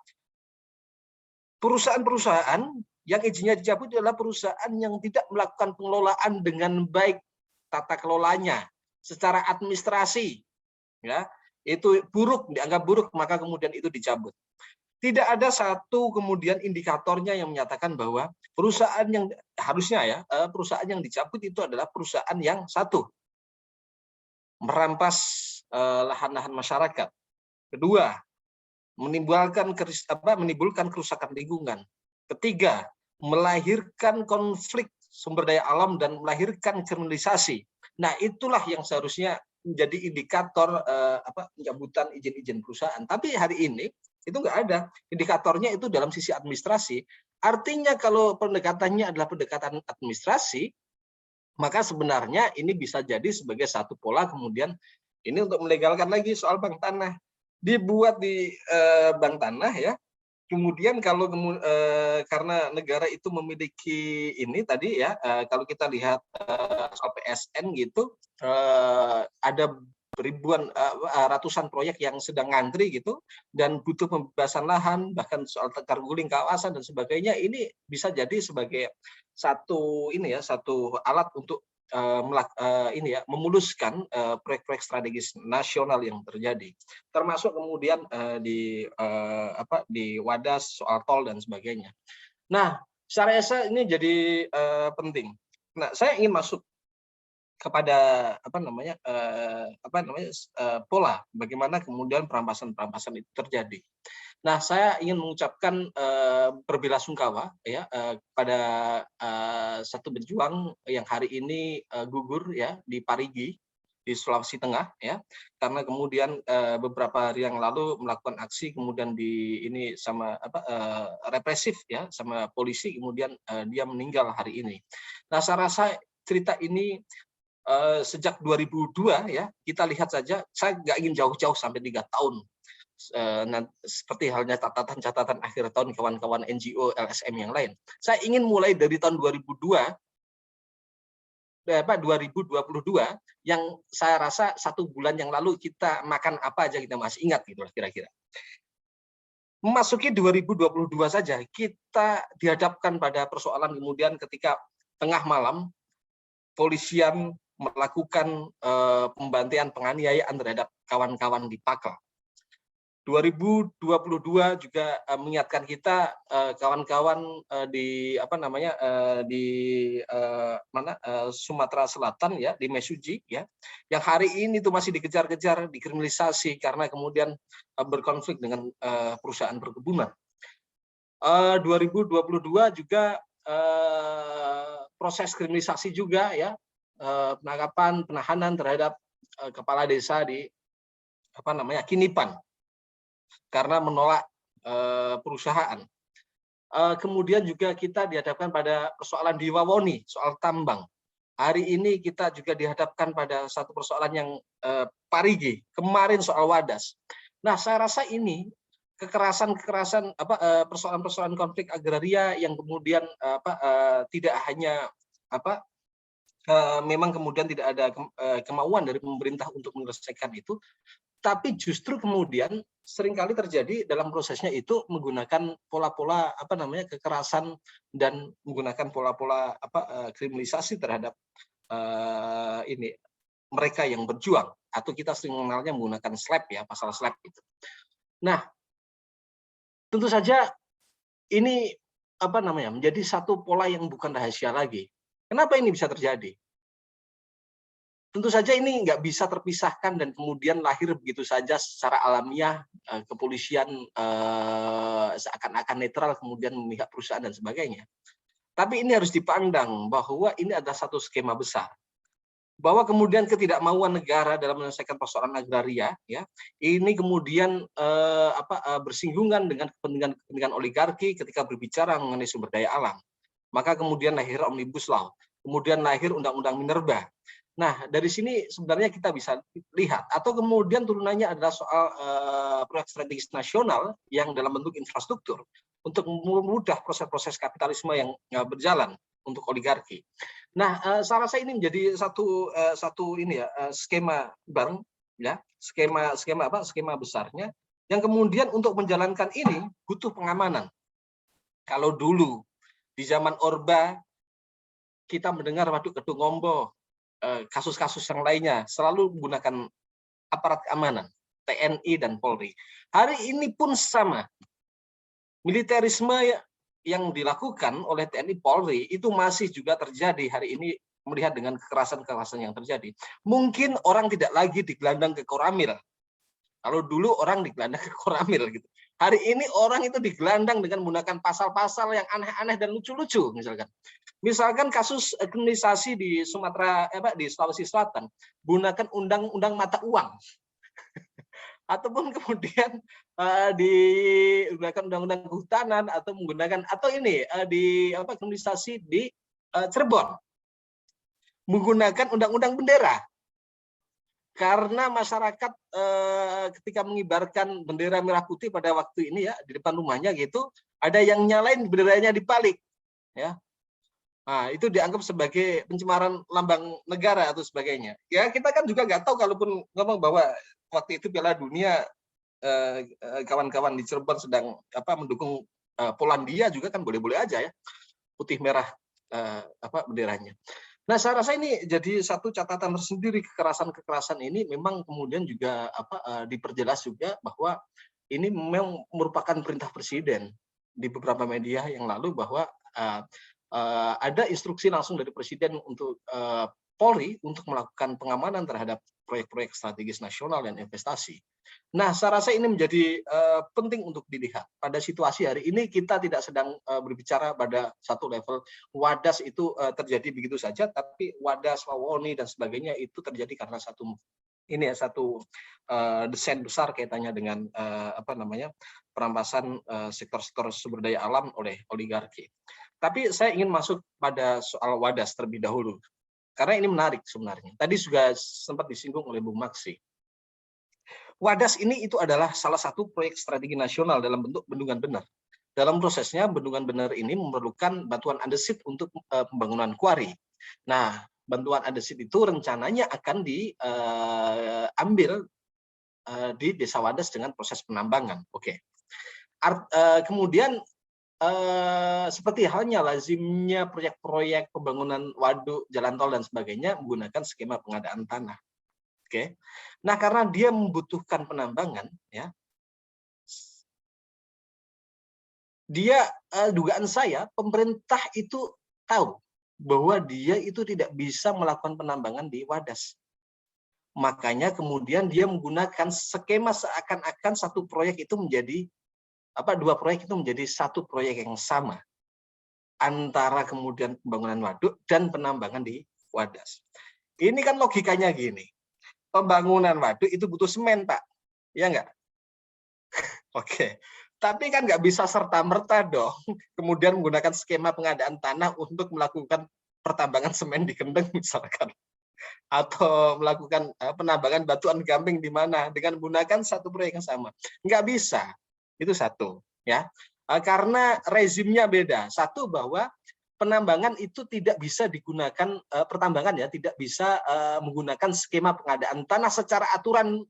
perusahaan-perusahaan yang izinnya dicabut adalah perusahaan yang tidak melakukan pengelolaan dengan baik tata kelolanya secara administrasi, ya itu buruk, dianggap buruk, maka kemudian itu dicabut. Tidak ada satu kemudian indikatornya yang menyatakan bahwa perusahaan yang harusnya ya perusahaan yang dicabut itu adalah perusahaan yang satu merampas lahan-lahan masyarakat, kedua menimbulkan kerusakan lingkungan, ketiga melahirkan konflik sumber daya alam dan melahirkan kriminalisasi. Nah, itulah yang seharusnya menjadi indikator pencabutan izin-izin perusahaan. Tapi hari ini itu nggak ada indikatornya, itu dalam sisi administrasi. Artinya kalau pendekatannya adalah pendekatan administrasi, maka sebenarnya ini bisa jadi sebagai satu pola kemudian ini untuk melegalkan lagi soal bank tanah. Dibuat di bank tanah ya, kemudian kalau karena negara itu memiliki ini tadi ya, kalau kita lihat soal PSN gitu, ada ribuan ratusan proyek yang sedang ngantri gitu dan butuh pembebasan lahan, bahkan soal tekar guling kawasan dan sebagainya, ini bisa jadi sebagai satu alat untuk memuluskan proyek-proyek strategis nasional yang terjadi, termasuk kemudian di Wadas soal tol dan sebagainya. Nah, secara esa ini jadi penting. Nah, saya ingin masuk kepada pola bagaimana kemudian perampasan itu terjadi. Nah, saya ingin mengucapkan berbelasungkawa ya pada satu pejuang yang hari ini gugur ya di Parigi di Sulawesi Tengah ya, karena kemudian beberapa hari yang lalu melakukan aksi kemudian represif ya sama polisi, kemudian dia meninggal hari ini. Nah, saya rasa cerita ini sejak 2002 ya, kita lihat saja, saya nggak ingin jauh-jauh sampai 3 tahun. Seperti halnya catatan akhir tahun kawan-kawan NGO LSM yang lain. Saya ingin mulai dari tahun 2022 yang saya rasa 1 bulan yang lalu kita makan apa aja kita masih ingat gitu kira-kira. Memasuki 2022 saja kita dihadapkan pada persoalan kemudian ketika tengah malam polisian melakukan pembantaian penganiayaan terhadap kawan-kawan di Pakel. 2022 juga mengingatkan kita kawan-kawan di Sumatera Selatan ya, di Mesuji ya, yang hari ini itu masih dikejar-kejar, dikriminalisasi karena kemudian berkonflik dengan perusahaan perkebunan. 2022 juga proses kriminalisasi juga ya, penangkapan, penahanan terhadap kepala desa di Kinipan karena menolak perusahaan. Kemudian juga kita dihadapkan pada persoalan di Wawoni soal tambang. Hari ini kita juga dihadapkan pada satu persoalan yang Parigi kemarin soal Wadas. Nah, saya rasa ini kekerasan persoalan-persoalan konflik agraria yang kemudian tidak hanya memang kemudian tidak ada kemauan dari pemerintah untuk menyelesaikan itu, tapi justru kemudian seringkali terjadi dalam prosesnya itu menggunakan pola-pola kekerasan dan menggunakan pola-pola kriminalisasi terhadap mereka yang berjuang, atau kita sering mengenalnya menggunakan SLAP ya, pasal SLAP itu. Nah, tentu saja ini menjadi satu pola yang bukan rahasia lagi. Kenapa ini bisa terjadi? Tentu saja ini nggak bisa terpisahkan dan kemudian lahir begitu saja secara alamiah, kepolisian seakan-akan netral kemudian memihak perusahaan dan sebagainya. Tapi ini harus dipandang bahwa ini adalah satu skema besar. bahwa kemudian ketidakmauan negara dalam menyelesaikan persoalan agraria, ya, ini kemudian bersinggungan dengan kepentingan oligarki ketika berbicara mengenai sumber daya alam. Maka kemudian lahir Omnibus Law, kemudian lahir Undang-Undang Minerba. Nah, dari sini sebenarnya kita bisa lihat, atau kemudian turunannya adalah soal proyek strategis nasional yang dalam bentuk infrastruktur untuk memudahkan proses-proses kapitalisme yang berjalan untuk oligarki. Nah, saya rasa ini menjadi satu skema bareng, ya, skema besarnya yang kemudian untuk menjalankan ini butuh pengamanan. Kalau dulu di zaman Orba kita mendengar Waduk Kedung Ombo, kasus-kasus yang lainnya selalu menggunakan aparat keamanan, TNI dan Polri. Hari ini pun sama. Militerisme yang dilakukan oleh TNI Polri itu masih juga terjadi hari ini, melihat dengan kekerasan-kekerasan yang terjadi. Mungkin orang tidak lagi digelandang ke Koramil. Kalau dulu orang digelandang ke Koramil gitu. Hari ini orang itu digelandang dengan menggunakan pasal-pasal yang aneh-aneh dan lucu-lucu misalkan. Misalkan kasus kriminalisasi di di Sulawesi Selatan menggunakan undang-undang mata uang. Ataupun kemudian digunakan undang-undang kehutanan atau menggunakan kriminalisasi di Cirebon menggunakan undang-undang bendera, karena masyarakat ketika mengibarkan bendera merah putih pada waktu ini, ya, di depan rumahnya gitu, ada yang nyalain benderanya dibalik, ya. Nah, itu dianggap sebagai pencemaran lambang negara atau sebagainya. Ya, kita kan juga nggak tahu, kalaupun ngomong bahwa waktu itu Piala Dunia kawan-kawan di Cirebon sedang mendukung Polandia juga kan boleh-boleh aja, ya, putih merah benderanya. Nah, saya rasa ini jadi satu catatan tersendiri. Kekerasan ini memang kemudian juga diperjelas juga bahwa ini memang merupakan perintah presiden di beberapa media yang lalu, bahwa ada instruksi langsung dari presiden untuk Polri untuk melakukan pengamanan terhadap proyek-proyek strategis nasional dan investasi. Nah, saya rasa ini menjadi penting untuk dilihat. Pada situasi hari ini kita tidak sedang berbicara pada satu level wadas itu terjadi begitu saja, tapi wadas, wawoni dan sebagainya itu terjadi karena satu desain besar kaitannya dengan perampasan sektor-sektor sumber daya alam oleh oligarki. Tapi saya ingin masuk pada soal wadas terlebih dahulu, karena ini menarik sebenarnya. Tadi juga sempat disinggung oleh Bung Maksi. Wadas ini itu adalah salah satu proyek strategi nasional dalam bentuk bendungan bener. Dalam prosesnya, bendungan bener ini memerlukan bantuan andesit untuk pembangunan kuari. Nah, bantuan andesit itu rencananya akan diambil di Desa Wadas dengan proses penambangan. Oke. Kemudian seperti halnya lazimnya proyek-proyek pembangunan waduk, jalan tol dan sebagainya menggunakan skema pengadaan tanah. Oke. Nah, karena dia membutuhkan penambangan, ya. Dugaan saya pemerintah itu tahu bahwa dia itu tidak bisa melakukan penambangan di Wadas. Makanya kemudian dia menggunakan skema seakan-akan satu proyek itu menjadi dua proyek itu menjadi satu proyek yang sama antara kemudian pembangunan waduk dan penambangan di Wadas. Ini kan logikanya gini, pembangunan waduk itu butuh semen, Pak, ya nggak? Oke, tapi kan nggak bisa serta-merta dong kemudian menggunakan skema pengadaan tanah untuk melakukan pertambangan semen di Kendeng misalkan, atau melakukan penambangan batuan gamping di mana dengan menggunakan satu proyek yang sama. Nggak bisa. Itu satu, ya, karena rezimnya beda. Satu, bahwa penambangan itu tidak bisa digunakan, pertambangan ya tidak bisa menggunakan skema pengadaan tanah secara aturan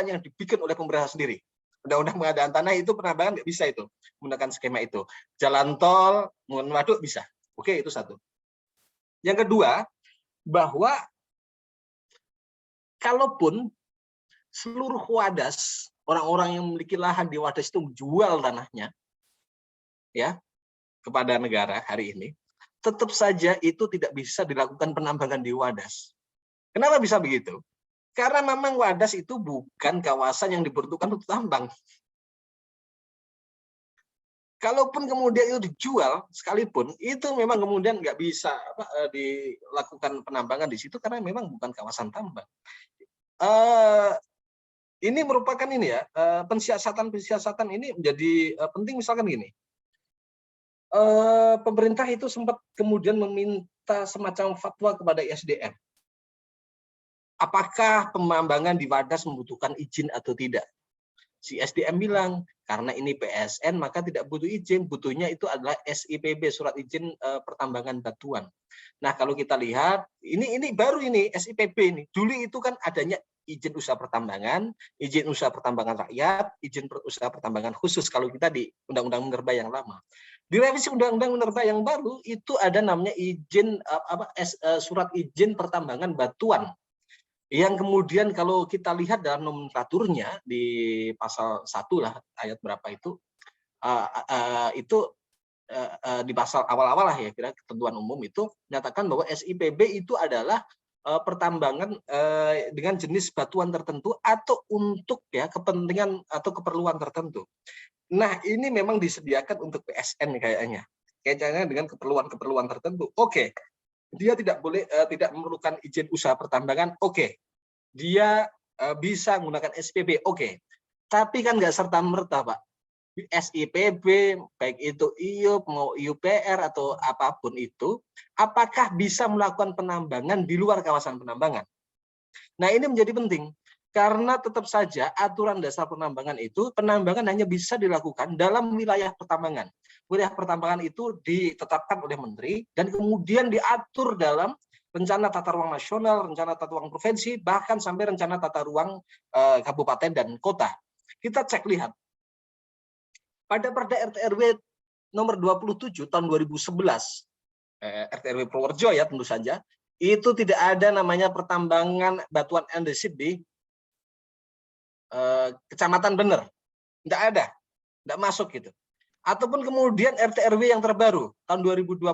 yang dibikin oleh pemerintah sendiri. Undang-undang pengadaan tanah itu penambangan nggak bisa itu menggunakan skema itu. Jalan tol, waduk bisa. Oke, itu satu. Yang kedua, bahwa kalaupun seluruh Wadas, orang-orang yang memiliki lahan di Wadas itu menjual tanahnya, ya, kepada negara hari ini, tetap saja itu tidak bisa dilakukan penambangan di Wadas. Kenapa bisa begitu? Karena memang Wadas itu bukan kawasan yang diperuntukkan untuk tambang. Kalaupun kemudian itu dijual sekalipun, itu memang kemudian nggak bisa dilakukan penambangan di situ karena memang bukan kawasan tambang. Ini merupakan ini ya, pensiasatan ini menjadi penting. Misalkan gini, pemerintah itu sempat kemudian meminta semacam fatwa kepada ISDM. Apakah penambangan di Wadas membutuhkan izin atau tidak? Si SDM bilang, karena ini PSN maka tidak butuh izin, butuhnya itu adalah SIPB, surat izin pertambangan batuan. Nah, kalau kita lihat, ini baru ini SIPB ini. Dulu itu kan adanya izin usaha pertambangan rakyat, izin usaha pertambangan khusus kalau kita di Undang-Undang Minerba yang lama. Di revisi Undang-Undang Minerba yang baru itu ada namanya izin surat izin pertambangan batuan. Yang kemudian kalau kita lihat dalam nomenklaturnya di pasal 1 lah, ayat berapa itu di pasal awal-awal lah ya, kira ketentuan umum itu menyatakan bahwa SIPB itu adalah pertambangan dengan jenis batuan tertentu atau untuk ya kepentingan atau keperluan tertentu. Nah, ini memang disediakan untuk PSN kayaknya dengan keperluan tertentu. Oke. Dia tidak boleh tidak memerlukan izin usaha pertambangan, oke. Dia bisa menggunakan SIPB, oke. Tapi kan nggak serta-merta, Pak. SIPB, baik itu IUP, mau IUPR atau apapun itu, apakah bisa melakukan penambangan di luar kawasan penambangan? Nah, ini menjadi penting. Karena tetap saja aturan dasar penambangan itu, penambangan hanya bisa dilakukan dalam wilayah pertambangan. Wilayah pertambangan itu ditetapkan oleh menteri dan kemudian diatur dalam rencana tata ruang nasional, rencana tata ruang provinsi, bahkan sampai rencana tata ruang kabupaten dan kota. Kita cek lihat. Pada Perda RT/RW nomor 27 tahun 2011, RT/RW Purworejo ya tentu saja, itu tidak ada namanya pertambangan batuan andesit di Kecamatan Bener. Tidak ada, tidak masuk gitu. Ataupun kemudian RT/RW yang terbaru tahun 2020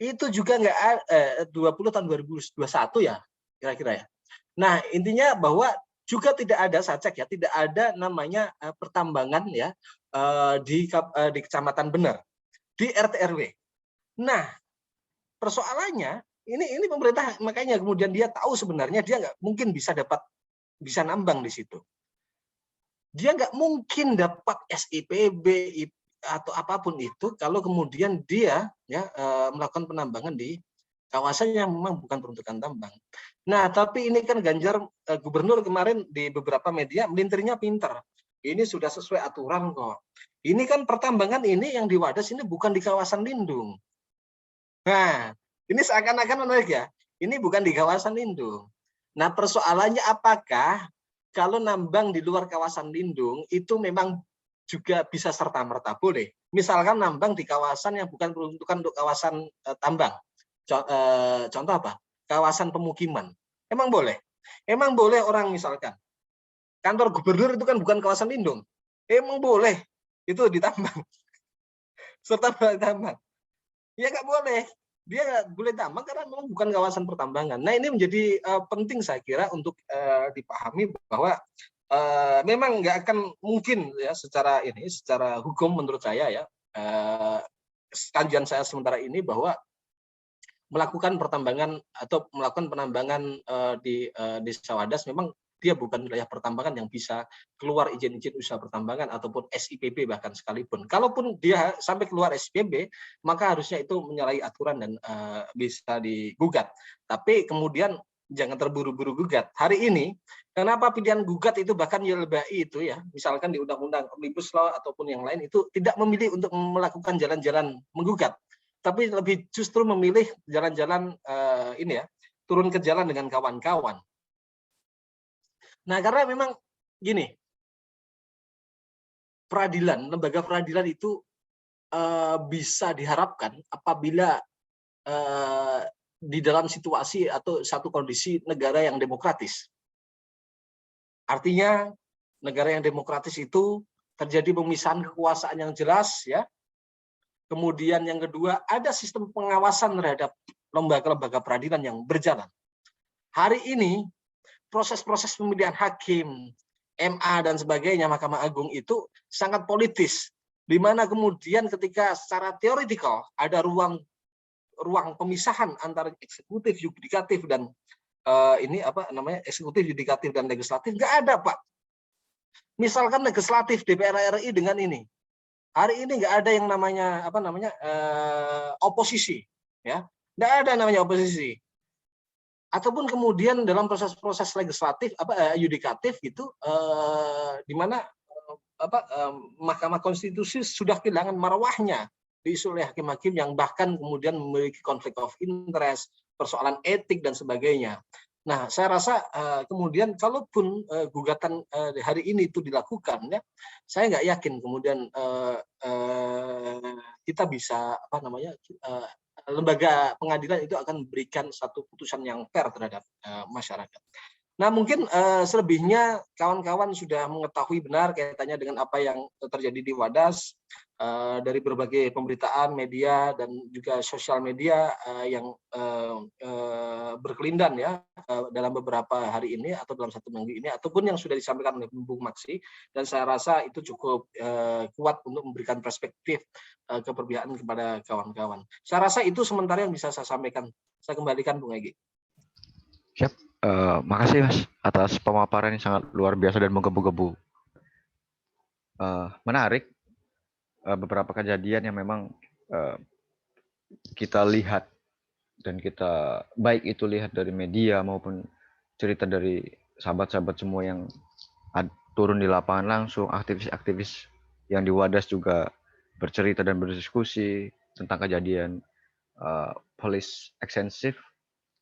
itu juga nggak ada, 20 tahun 2021 ya kira-kira ya. Nah, intinya bahwa juga tidak ada, saya cek ya, tidak ada namanya pertambangan ya di Kecamatan Bener, di RT/RW. Nah, persoalannya ini pemerintah makanya kemudian dia tahu sebenarnya dia nggak mungkin bisa nambang di situ. Dia nggak mungkin dapat SIPB atau apapun itu kalau kemudian dia ya melakukan penambangan di kawasan yang memang bukan peruntukan tambang. Nah, tapi ini kan Ganjar gubernur kemarin di beberapa media melintirnya pinter. Ini sudah sesuai aturan kok. Ini kan pertambangan ini yang di Wadas ini bukan di kawasan lindung. Nah, ini seakan-akan menarik ya. Ini bukan di kawasan lindung. Nah, persoalannya apakah kalau nambang di luar kawasan lindung itu memang juga bisa serta-merta boleh. Misalkan nambang di kawasan yang bukan peruntukan untuk kawasan tambang. Contoh apa? Kawasan pemukiman. Emang boleh? Emang boleh orang misalkan kantor gubernur itu kan bukan kawasan lindung. Emang boleh itu ditambang. Serta tambang. Ya nggak boleh. Dia nggak boleh tambang karena memang bukan kawasan pertambangan. Nah, ini menjadi penting saya kira untuk dipahami bahwa memang nggak akan mungkin ya secara hukum menurut saya ya kajian saya sementara ini bahwa melakukan pertambangan atau melakukan penambangan di Desa Wadas memang dia bukan wilayah pertambangan yang bisa keluar izin usaha pertambangan ataupun SIPB bahkan sekalipun. Kalaupun dia sampai keluar SIPB, maka harusnya itu menyalahi aturan dan bisa digugat. Tapi kemudian jangan terburu-buru gugat. Hari ini, kenapa pilihan gugat itu bahkan YLBHI itu ya, misalkan di Undang-Undang Omnibus Law ataupun yang lain itu tidak memilih untuk melakukan jalan-jalan menggugat, tapi lebih justru memilih jalan-jalan turun ke jalan dengan kawan-kawan. Nah, karena memang gini, lembaga peradilan itu bisa diharapkan apabila di dalam situasi atau satu kondisi negara yang demokratis. Artinya negara yang demokratis itu terjadi pemisahan kekuasaan yang jelas ya. Kemudian yang kedua ada sistem pengawasan terhadap lembaga-lembaga peradilan yang berjalan. Hari ini proses-proses pemilihan hakim, MA dan sebagainya, Mahkamah Agung itu sangat politis. di mana kemudian ketika secara teoretikal ada ruang pemisahan antara eksekutif, yudikatif dan eksekutif, yudikatif dan legislatif, nggak ada, Pak. Misalkan legislatif DPR RI dengan ini, hari ini nggak ada yang namanya oposisi, ya, nggak ada namanya oposisi. Ataupun kemudian dalam proses legislatif yudikatif gitu, di mana Mahkamah Konstitusi sudah kehilangan marwahnya diisi oleh hakim-hakim yang bahkan kemudian memiliki konflik of interest, persoalan etik dan sebagainya. Nah, saya rasa kemudian kalaupun gugatan hari ini itu dilakukan, ya, saya nggak yakin kemudian kita bisa lembaga pengadilan itu akan memberikan satu putusan yang fair terhadap masyarakat. Nah, mungkin selebihnya kawan-kawan sudah mengetahui benar kaitannya dengan apa yang terjadi di Wadas dari berbagai pemberitaan media dan juga sosial media yang berkelindan, ya, dalam beberapa hari ini atau dalam 1 minggu ini, ataupun yang sudah disampaikan oleh Bung Maksi, dan saya rasa itu cukup kuat untuk memberikan perspektif keperpihakan kepada kawan-kawan. Saya rasa itu sementara yang bisa saya sampaikan. Saya kembalikan Bung Egy. Siap. Makasih Mas atas pemaparan yang sangat luar biasa dan menggebu-gebu. Menarik, beberapa kejadian yang memang kita lihat dan kita baik itu lihat dari media maupun cerita dari sahabat-sahabat semua yang turun di lapangan langsung, aktivis-aktivis yang di Wadas juga bercerita dan berdiskusi tentang kejadian police ekstensif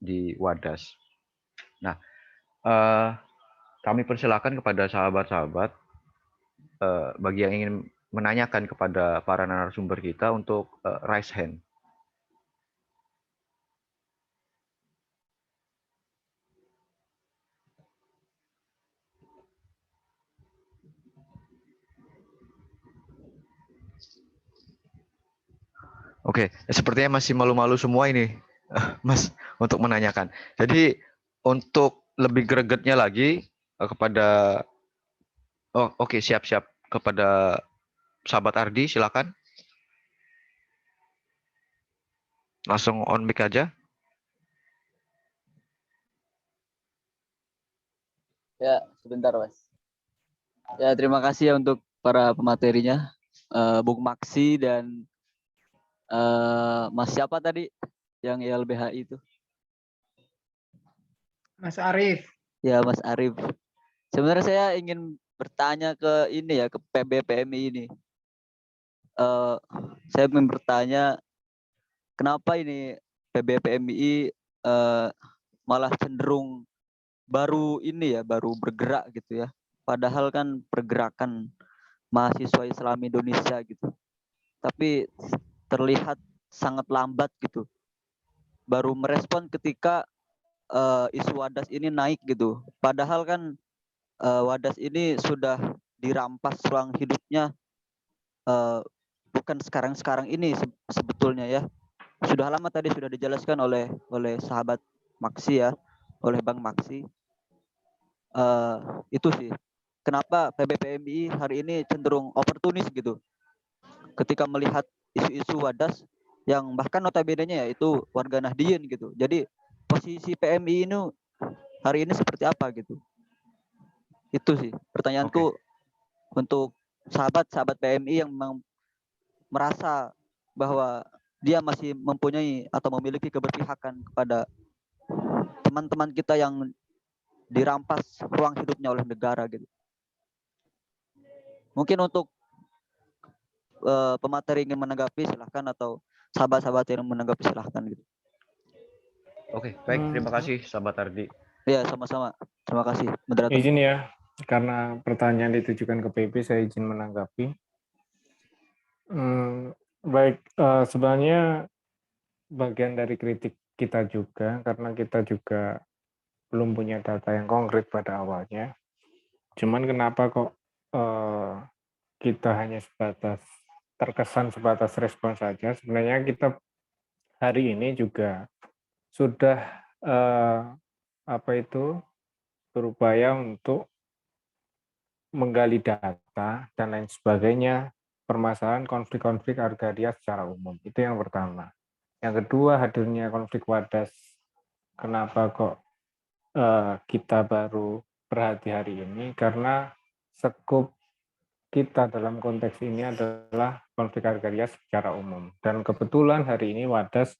di Wadas. Nah, kami persilakan kepada sahabat-sahabat bagi yang ingin menanyakan kepada para narasumber kita untuk raise hand. Oke, sepertinya masih malu-malu semua ini, Mas, untuk menanyakan. Jadi untuk lebih gregetnya lagi kepada, siap-siap, kepada sahabat Ardi, silakan. Langsung on mic aja. Ya, sebentar Mas. Ya, terima kasih ya untuk para pematerinya, Bung Maksi dan Mas siapa tadi yang YLBHI itu? Mas Arief. Ya, Mas Arief. Sebenarnya saya ingin bertanya ke ini ya, ke PBPMI ini. Saya ingin bertanya, kenapa ini PBPMI malah cenderung baru bergerak gitu ya. Padahal kan pergerakan mahasiswa Islam Indonesia gitu. Tapi terlihat sangat lambat gitu. Baru merespon ketika isu Wadas ini naik gitu. Padahal kan Wadas ini sudah dirampas ruang hidupnya bukan sekarang ini sebetulnya ya. Sudah lama tadi sudah dijelaskan oleh sahabat Maksi ya, oleh Bang Maksi. Itu sih kenapa PBPMI hari ini cenderung oportunis gitu ketika melihat isu-isu Wadas yang bahkan notabene-nya yaitu warga Nahdien gitu. Jadi posisi PMI ini hari ini seperti apa gitu. Itu sih pertanyaanku untuk sahabat-sahabat PMI yang memang merasa bahwa dia masih mempunyai atau memiliki keberpihakan kepada teman-teman kita yang dirampas ruang hidupnya oleh negara gitu. Mungkin untuk pemateri ingin menanggapi silahkan, atau sahabat-sahabat yang menanggapi silahkan gitu. Oke, baik, terima kasih sahabat Ardi. Ya, sama-sama. Terima kasih. Moderator. Izin ya, karena pertanyaan ditujukan ke PP, saya izin menanggapi. Baik, sebenarnya bagian dari kritik kita juga, karena kita juga belum punya data yang konkret pada awalnya. Cuman kenapa kok kita hanya terkesan sebatas respon saja? Sebenarnya kita hari ini juga sudah berupaya untuk menggali data dan lain sebagainya permasalahan konflik-konflik agraria secara umum. Itu yang pertama. Yang kedua, hadirnya konflik Wadas. Kenapa kok kita baru berhati hari ini? Karena skup kita dalam konteks ini adalah konflik agraria secara umum. Dan kebetulan hari ini Wadas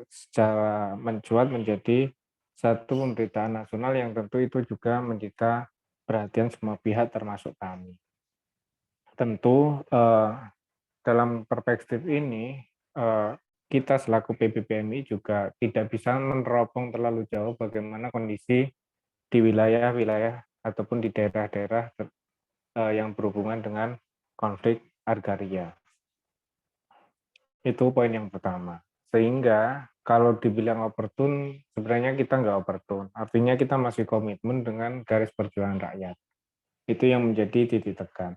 secara mencuat menjadi satu pemberitaan nasional yang tentu itu juga menyita perhatian semua pihak termasuk kami. Tentu dalam perspektif ini kita selaku PBPMI juga tidak bisa meneropong terlalu jauh bagaimana kondisi di wilayah-wilayah ataupun di daerah-daerah yang berhubungan dengan konflik agraria. Itu poin yang pertama. Sehingga kalau dibilang opportune, sebenarnya kita nggak opportune. Artinya kita masih komitmen dengan garis perjuangan rakyat. Itu yang menjadi titik tekan.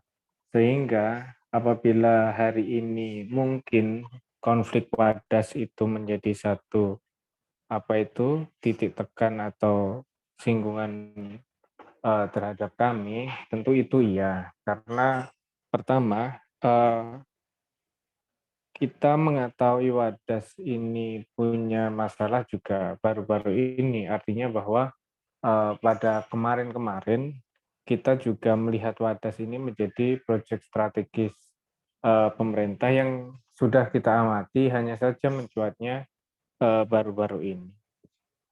Sehingga apabila hari ini mungkin konflik Wadas itu menjadi satu titik tekan atau singgungan terhadap kami, tentu itu iya. Karena pertama, kita mengetahui Wadas ini punya masalah juga baru-baru ini. Artinya bahwa pada kemarin-kemarin kita juga melihat Wadas ini menjadi proyek strategis pemerintah yang sudah kita amati, hanya saja mencuatnya baru-baru ini.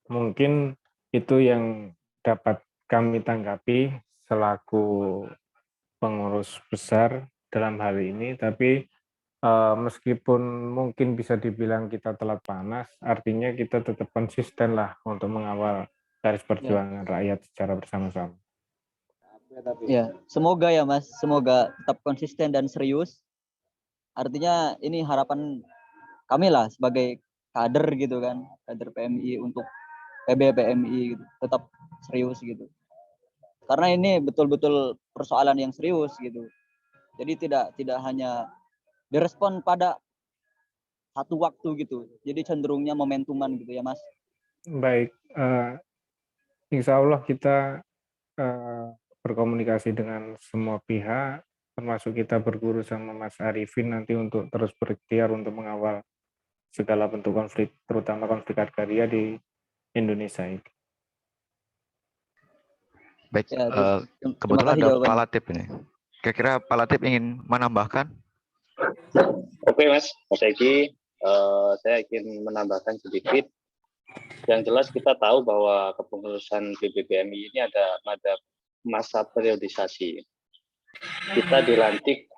Mungkin itu yang dapat kami tanggapi selaku pengurus besar dalam hal ini, tapi meskipun mungkin bisa dibilang kita telat panas, artinya kita tetap konsisten lah untuk mengawal garis perjuangan rakyat secara bersama-sama. Ya, semoga ya Mas, semoga tetap konsisten dan serius. Artinya ini harapan kami lah sebagai kader gitu kan, kader PMI untuk PBPMI gitu, tetap serius gitu. Karena ini betul-betul persoalan yang serius gitu. Jadi tidak hanya direspon pada satu waktu gitu. Jadi cenderungnya momentuman gitu ya Mas. Baik, insya Allah kita berkomunikasi dengan semua pihak, termasuk kita berguru sama Mas Arifin nanti untuk terus berikhtiar untuk mengawal segala bentuk konflik, terutama konflik agraria di Indonesia ini. Baik, Ya, kebetulan ada Pak Latif ini. Kira-kira Pak Latif ingin menambahkan? Oke Mas Egi, saya ingin menambahkan sedikit. Yang jelas kita tahu bahwa kepengurusan PBPMI ini ada masa periodisasi. Kita dilantik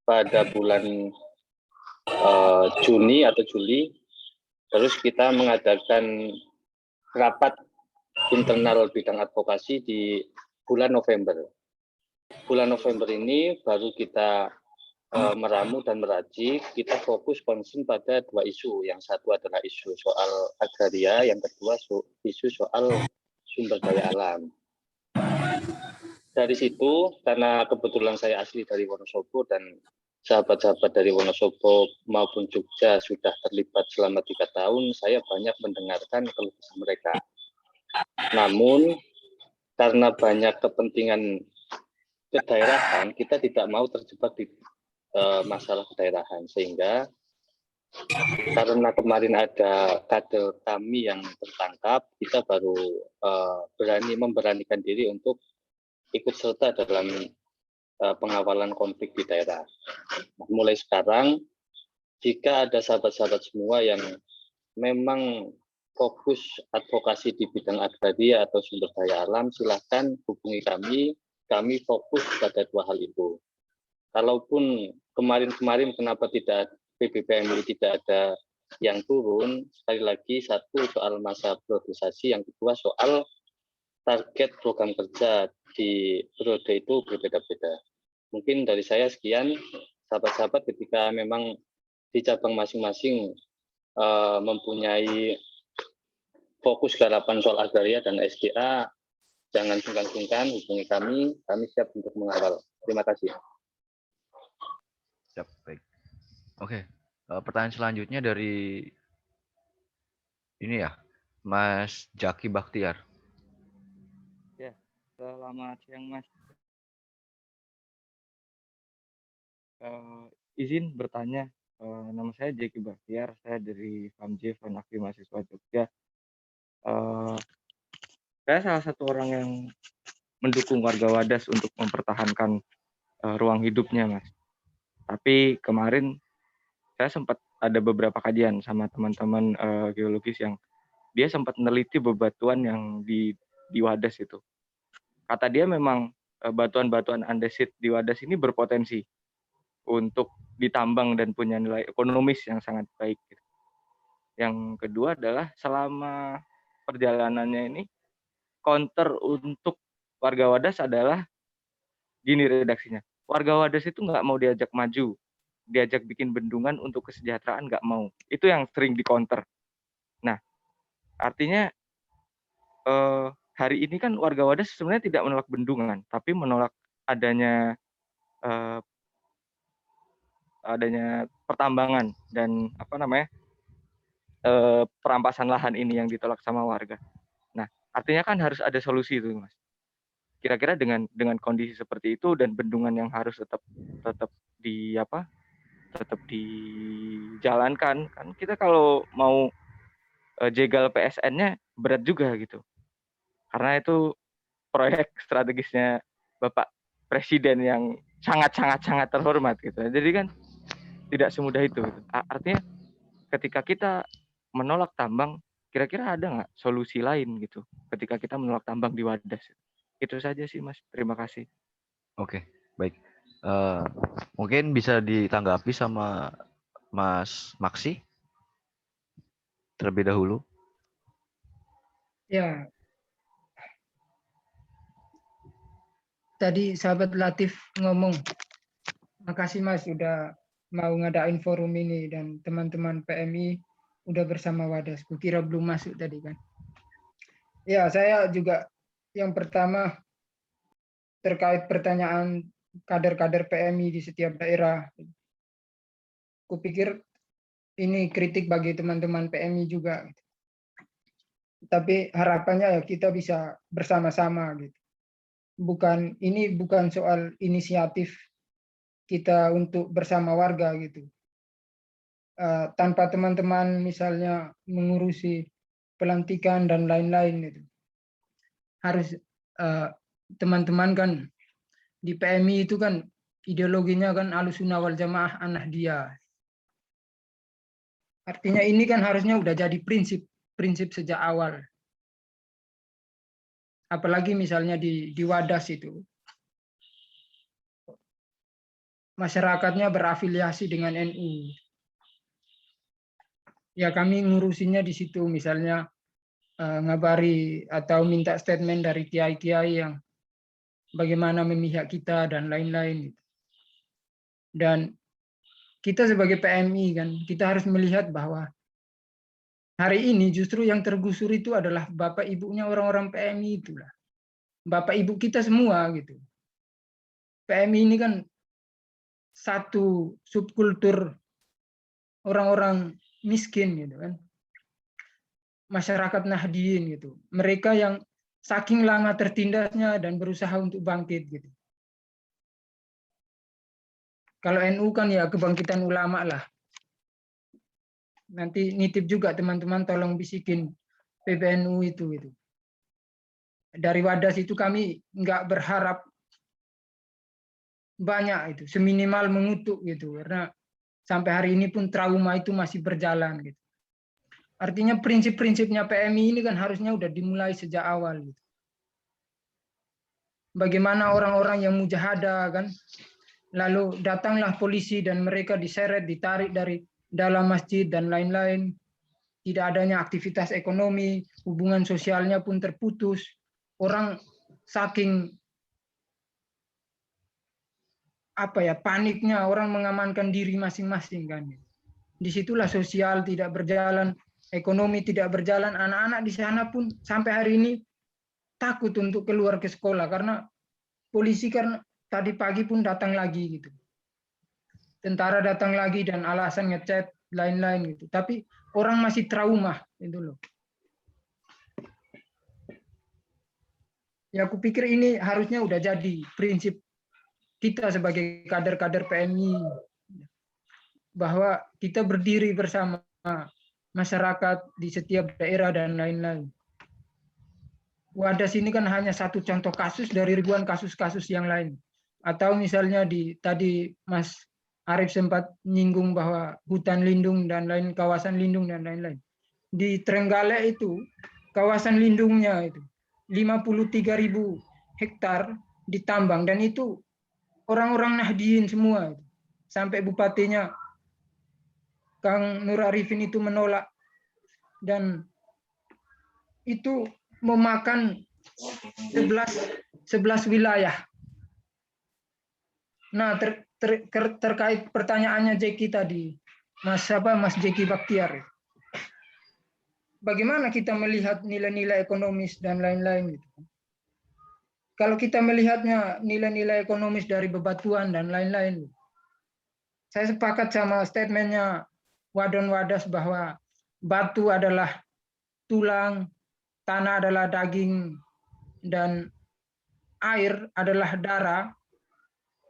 pada bulan Juni atau Juli, terus kita mengadakan rapat internal bidang advokasi di bulan November. Bulan November ini baru kita meramu dan merajik, kita fokus concern pada dua isu. Yang satu adalah isu soal agraria, yang kedua isu soal sumber daya alam. Dari situ, karena kebetulan saya asli dari Wonosobo dan sahabat-sahabat dari Wonosobo maupun Jogja sudah terlibat selama 3 tahun, saya banyak mendengarkan keluh kesah mereka. Namun, karena banyak kepentingan kedaerahan, kita tidak mau terjebak di masalah kedaerahan, sehingga karena kemarin ada kader kami yang tertangkap, kita baru memberanikan diri untuk ikut serta dalam pengawalan konflik di daerah. Nah, mulai sekarang, jika ada sahabat-sahabat semua yang memang fokus advokasi di bidang agraria atau sumber daya alam, silahkan hubungi kami fokus pada dua hal itu. Kalaupun kemarin-kemarin kenapa PBPMI tidak ada yang turun, sekali lagi satu soal masa priorisasi, yang kedua soal target program kerja di periode itu berbeda-beda. Mungkin dari saya sekian, sahabat-sahabat, ketika memang di cabang masing-masing mempunyai fokus garapan soal agraria dan SDA, jangan sungkan-sungkan hubungi kami siap untuk mengawal. Terima kasih. Siap, baik. Oke, pertanyaan selanjutnya dari ini ya, Mas Jaki Bakhtiar. Ya, selamat siang Mas. Izin bertanya, nama saya Jeki Bahtiar, saya dari FAMJ Fanakti Mahasiswa Jogja. Saya salah satu orang yang mendukung warga Wadas untuk mempertahankan ruang hidupnya, Mas. Tapi kemarin saya sempat ada beberapa kajian sama teman-teman geologis yang dia sempat meneliti bebatuan yang di Wadas itu. Kata dia memang batuan-batuan andesit di Wadas ini berpotensi untuk ditambang dan punya nilai ekonomis yang sangat baik. Yang kedua adalah selama perjalanannya ini, counter untuk warga Wadas adalah gini redaksinya. Warga Wadas itu nggak mau diajak maju, diajak bikin bendungan untuk kesejahteraan nggak mau. Itu yang sering di-counter. Nah, artinya hari ini kan warga Wadas sebenarnya tidak menolak bendungan, tapi menolak adanya pertambangan dan perampasan lahan ini yang ditolak sama warga. Nah, artinya kan harus ada solusi itu, Mas. Kira-kira dengan kondisi seperti itu dan bendungan yang harus tetap dijalankan, kan kita kalau mau jegal PSN-nya berat juga gitu. Karena itu proyek strategisnya Bapak Presiden yang sangat terhormat gitu. Jadi kan tidak semudah itu. Artinya ketika kita menolak tambang, kira-kira ada nggak solusi lain gitu ketika kita menolak tambang di Wadas? Itu saja sih, Mas. Terima kasih. Oke, baik. Mungkin bisa ditanggapi sama Mas Maksi terlebih dahulu. Ya, tadi sahabat Latif ngomong, makasih Mas sudah mau ngadain forum ini dan teman-teman PMI udah bersama Wadas. Kukira belum masuk tadi kan. Ya, saya juga yang pertama terkait pertanyaan kader-kader PMI di setiap daerah. Kupikir ini kritik bagi teman-teman PMI juga. Tapi harapannya ya kita bisa bersama-sama gitu. Ini bukan soal inisiatif kita untuk bersama warga gitu. Tanpa teman-teman misalnya mengurusi pelantikan dan lain-lain itu. Harus teman-teman kan di PMI itu kan ideologinya kan Ahlussunnah wal Jamaah An-Nahdiyah. Artinya ini kan harusnya udah jadi prinsip sejak awal. Apalagi misalnya di Wadas itu. Masyarakatnya berafiliasi dengan NU. Ya kami ngurusinnya di situ misalnya ngabari atau minta statement dari kiai-kiai yang bagaimana memihak kita dan lain-lain. Dan kita sebagai PMI kan kita harus melihat bahwa hari ini justru yang tergusur itu adalah bapak ibunya orang-orang PMI itulah. Bapak ibu kita semua gitu. PMI ini kan satu subkultur orang-orang miskin gitu kan. Masyarakat Nahdien gitu. Mereka yang saking lama tertindasnya dan berusaha untuk bangkit gitu. Kalau NU kan ya kebangkitan ulama lah. Nanti nitip juga teman-teman tolong bisikin PBNU itu gitu. Dari Wadas itu kami nggak berharap banyak itu, seminimal mengutuk gitu, karena sampai hari ini pun trauma itu masih berjalan gitu. Artinya prinsip-prinsipnya PMI ini kan harusnya udah dimulai sejak awal gitu. Bagaimana orang-orang yang mujahadah kan, lalu datanglah polisi dan mereka diseret, ditarik dari dalam masjid dan lain-lain. Tidak adanya aktivitas ekonomi, hubungan sosialnya pun terputus. Orang saking paniknya orang mengamankan diri masing-masing kan. Disitulah sosial tidak berjalan, ekonomi tidak berjalan. Anak-anak di sana pun sampai hari ini takut untuk keluar ke sekolah karena polisi kan tadi pagi pun datang lagi gitu. Tentara datang lagi dan alasan ngechat lain-lain gitu. Tapi orang masih trauma itu loh. Ya aku pikir ini harusnya udah jadi prinsip kita sebagai kader-kader PMI, bahwa kita berdiri bersama masyarakat di setiap daerah dan lain-lain. Wadas ini kan hanya satu contoh kasus dari ribuan kasus-kasus yang lain. Atau misalnya tadi Mas Arief sempat nyinggung bahwa hutan lindung dan lain, kawasan lindung dan lain-lain. Di Trenggalek itu kawasan lindungnya itu 53.000 hektar ditambang, dan itu orang-orang Nahdien semua. Sampai bupatinya Kang Nur Arifin itu menolak, dan itu memakan 11 wilayah. Nah, terkait pertanyaannya Jeki tadi, Mas Jeki Baktiar, bagaimana kita melihat nilai-nilai ekonomis dan lain-lain gitu. Kalau kita melihatnya nilai-nilai ekonomis dari bebatuan dan lain-lain, saya sepakat sama statementnya Wadon Wadas bahwa batu adalah tulang, tanah adalah daging, dan air adalah darah.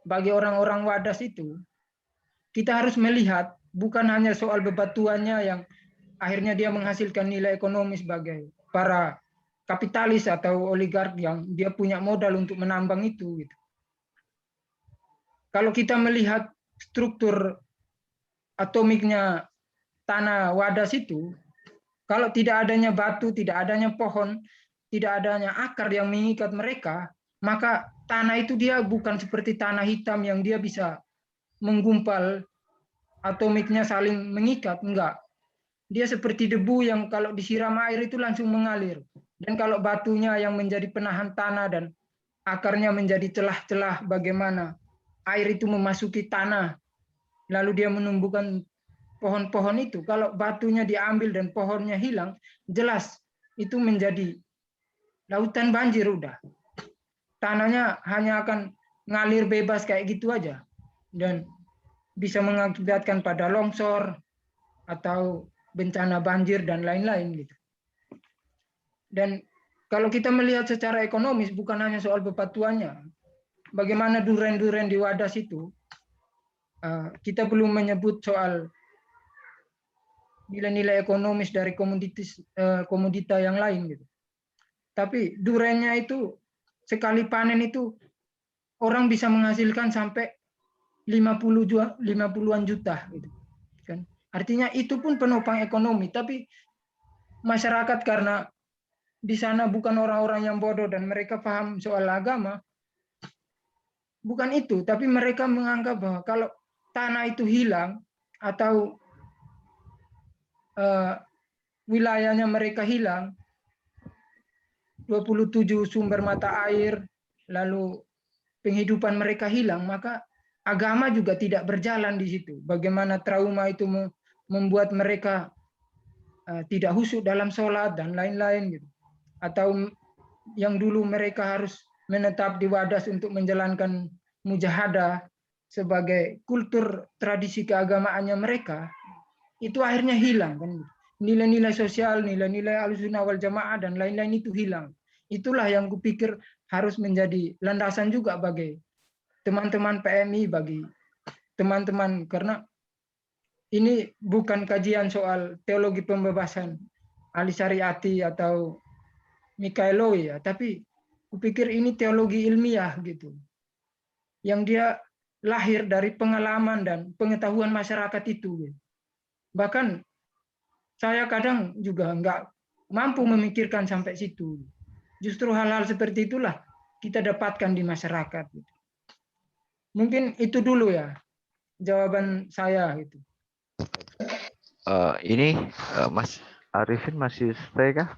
Bagi orang-orang Wadas itu, kita harus melihat bukan hanya soal bebatuannya yang akhirnya dia menghasilkan nilai ekonomis sebagai para kapitalis atau oligark yang dia punya modal untuk menambang itu. Gitu. Kalau kita melihat struktur atomiknya tanah Wadas itu, kalau tidak adanya batu, tidak adanya pohon, tidak adanya akar yang mengikat mereka, maka tanah itu dia bukan seperti tanah hitam yang dia bisa menggumpal, atomiknya saling mengikat, enggak. Dia seperti debu yang kalau disiram air itu langsung mengalir. Dan kalau batunya yang menjadi penahan tanah dan akarnya menjadi celah-celah bagaimana air itu memasuki tanah, lalu dia menumbuhkan pohon-pohon itu. Kalau batunya diambil dan pohonnya hilang, jelas itu menjadi lautan banjir udah. Tanahnya hanya akan ngalir bebas kayak gitu aja. Dan bisa mengakibatkan pada longsor atau bencana banjir dan lain-lain gitu. Dan kalau kita melihat secara ekonomis bukan hanya soal bebatuannya, bagaimana duren-duren di Wadas itu, kita belum menyebut soal nilai-nilai ekonomis dari komodita yang lain gitu. Tapi durennya itu sekali panen itu orang bisa menghasilkan sampai 50-an juta gitu. Kan? Artinya itu pun penopang ekonomi, tapi masyarakat karena di sana bukan orang-orang yang bodoh dan mereka paham soal agama, bukan itu, tapi mereka menganggap bahwa kalau tanah itu hilang atau wilayahnya mereka hilang, 27 sumber mata air, lalu penghidupan mereka hilang, maka agama juga tidak berjalan di situ. Bagaimana trauma itu membuat mereka tidak khusyuk dalam sholat dan lain-lain gitu. Atau yang dulu mereka harus menetap di Wadas untuk menjalankan mujahadah sebagai kultur tradisi keagamaannya mereka, itu akhirnya hilang kan. Nilai-nilai sosial, nilai-nilai Ahlussunnah wal Jamaah dan lain-lain itu hilang. Itulah yang kupikir harus menjadi landasan juga bagi teman-teman PMI, bagi teman-teman, karena ini bukan kajian soal teologi pembebasan Ali Syariati atau Mikhaelowi ya, tapi kupikir ini teologi ilmiah gitu, yang dia lahir dari pengalaman dan pengetahuan masyarakat itu. Bahkan saya kadang juga nggak mampu memikirkan sampai situ. Justru hal-hal seperti itulah kita dapatkan di masyarakat. Mungkin itu dulu ya jawaban saya gitu. Ini Mas Arifin masih stay kah?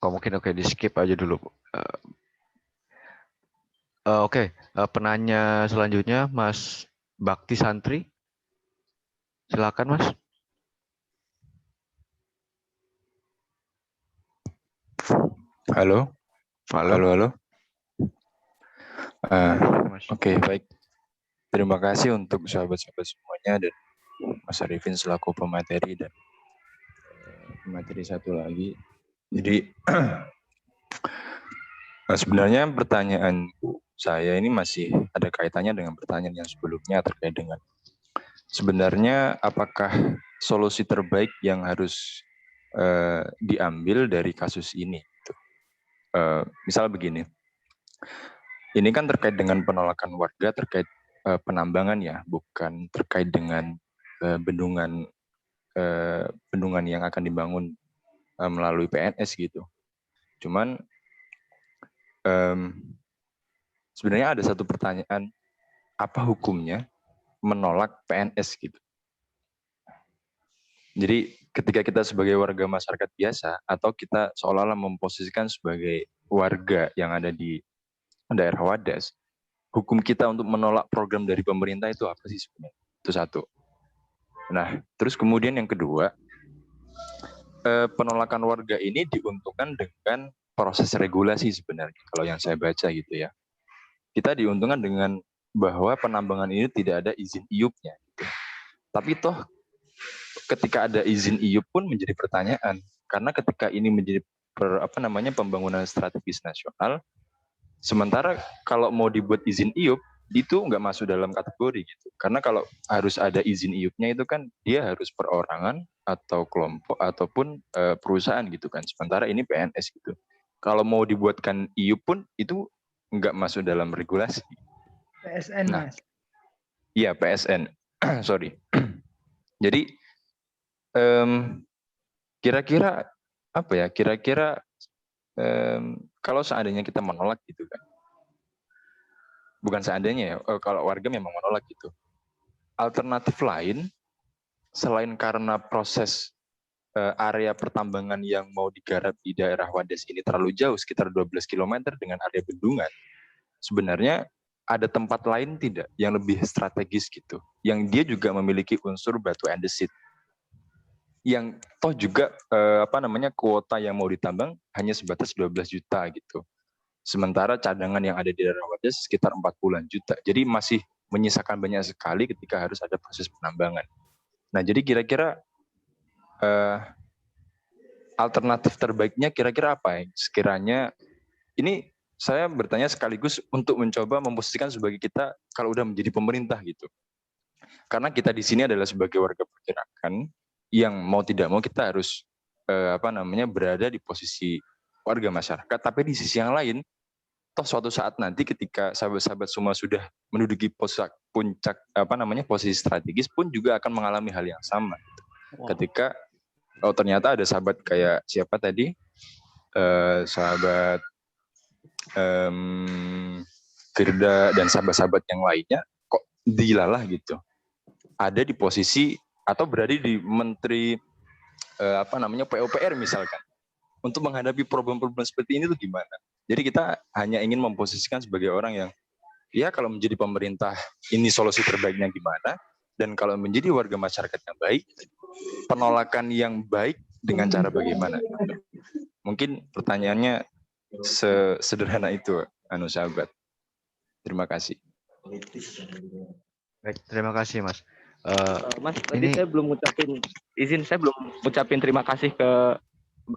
Oh, mungkin oke, di skip aja dulu. Oke, penanya selanjutnya Mas Bakti Santri. Silakan Mas. Halo. Halo. Oke, baik. Terima kasih untuk sahabat-sahabat semuanya dan Mas Arifin selaku pemateri dan pemateri satu lagi. Jadi sebenarnya pertanyaan saya ini masih ada kaitannya dengan pertanyaan yang sebelumnya terkait dengan sebenarnya apakah solusi terbaik yang harus diambil dari kasus ini. Misal begini, ini kan terkait dengan penolakan warga terkait penambangan ya, bukan terkait dengan bendungan yang akan dibangun melalui PNS gitu. Cuman sebenarnya ada satu pertanyaan, apa hukumnya menolak PNS gitu. Jadi ketika kita sebagai warga masyarakat biasa atau kita seolah-olah memposisikan sebagai warga yang ada di daerah Wadas, hukum kita untuk menolak program dari pemerintah itu apa sih sebenarnya? Itu satu. Nah, terus kemudian yang kedua, penolakan warga ini diuntungkan dengan proses regulasi sebenarnya, kalau yang saya baca gitu ya. Kita diuntungkan dengan bahwa penambangan ini tidak ada izin IUP-nya. Gitu. Tapi toh ketika ada izin IUP pun menjadi pertanyaan, karena ketika ini menjadi pembangunan strategis nasional, sementara kalau mau dibuat izin IUP itu nggak masuk dalam kategori gitu. Karena kalau harus ada izin IUP-nya itu kan dia harus perorangan atau kelompok ataupun perusahaan gitu kan. Sementara ini PNS gitu. Kalau mau dibuatkan IUP pun itu nggak masuk dalam regulasi. PSN, Nah, Mas. iya PSN. Sorry. Jadi kira-kira apa ya? Kira-kira kalau seandainya kita menolak gitu kan, bukan seandainya ya, kalau warga memang menolak gitu, alternatif lain selain karena proses area pertambangan yang mau digarap di daerah Wadas ini terlalu jauh, sekitar 12 km dengan area bendungan, sebenarnya ada tempat lain tidak yang lebih strategis gitu, yang dia juga memiliki unsur batu andesit, yang toh juga kuota yang mau ditambang hanya sebatas 12 juta gitu. Sementara cadangan yang ada di daerah Wadas sekitar 40-an juta. Jadi masih menyisakan banyak sekali ketika harus ada proses penambangan. Nah, jadi kira-kira alternatif terbaiknya kira-kira apa ya? Sekiranya ini saya bertanya sekaligus untuk mencoba memposisikan sebagai kita kalau udah menjadi pemerintah gitu. Karena kita di sini adalah sebagai warga pergerakan yang mau tidak mau kita harus berada di posisi warga masyarakat, tapi di sisi yang lain toh suatu saat nanti ketika sahabat-sahabat semua sudah menduduki puncak posisi strategis pun juga akan mengalami hal yang sama. Ketika ternyata ada sahabat kayak siapa tadi, sahabat Firda dan sahabat-sahabat yang lainnya kok dilalah gitu, ada di posisi atau berada di menteri PUPR misalkan, untuk menghadapi problem-problem seperti ini tuh gimana? Jadi kita hanya ingin memposisikan sebagai orang yang ya kalau menjadi pemerintah ini solusi terbaiknya gimana, dan kalau menjadi warga masyarakat yang baik, penolakan yang baik dengan cara bagaimana. Mungkin pertanyaannya sesederhana itu, sahabat. Terima kasih. Baik, terima kasih Mas. Mas, tadi saya belum ngucapin terima kasih ke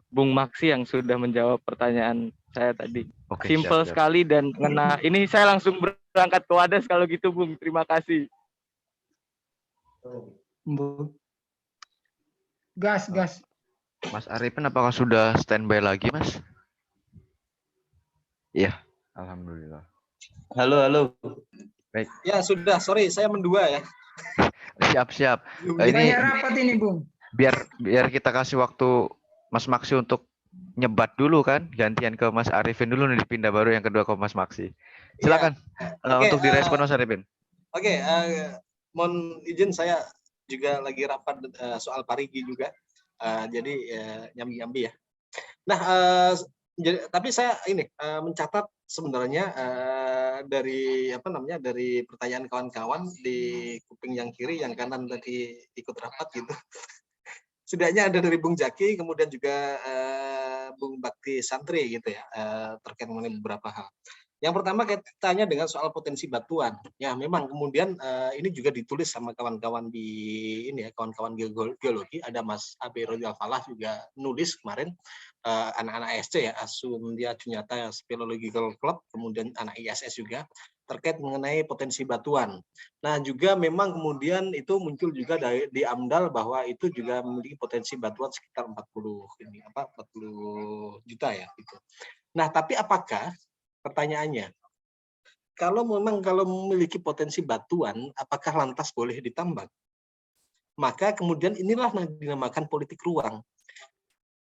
Bung Maksi yang sudah menjawab pertanyaan saya tadi. Oke, Simple siap. sekali dan ngena. Ini saya langsung berangkat ke Wadas kalau gitu, Bung. Terima kasih. Gas. Mas Arifin apakah sudah standby lagi, Mas? Iya, alhamdulillah. Halo. Baik. Ya sudah, sorry saya mendua ya. Siap. Ini rapat ini, Bung. Biar kita kasih waktu Mas Maksi untuk nyebat dulu kan, gantian ke Mas Arifin dulu nih, dipindah baru yang kedua ke Mas Maksi. Silakan untuk direspon Mas Arifin. Oke, mohon izin saya juga lagi rapat soal Parigi juga, jadi nyambi ya. Nah, tapi saya ini mencatat sebenarnya dari dari pertanyaan kawan-kawan di kuping yang kiri, yang kanan tadi ikut rapat gitu. Setidaknya ada dari Bung Jaki, kemudian juga Bung Bakti Santri gitu ya, terkait mengenai beberapa hal. Yang pertama kaitannya dengan soal potensi batuan. Ya memang kemudian ini juga ditulis sama kawan-kawan di ini ya, kawan-kawan geologi, ada Mas Abi Rodil Falah juga nulis kemarin anak-anak SC ya, Asundia Junyata Speleological Club, kemudian anak ISS juga terkait mengenai potensi batuan. Nah juga memang kemudian itu muncul juga di AMDAL bahwa itu juga memiliki potensi batuan sekitar 40 juta ya gitu. Nah tapi apakah, pertanyaannya, kalau memiliki potensi batuan, apakah lantas boleh ditambang? Maka kemudian inilah yang dinamakan politik ruang.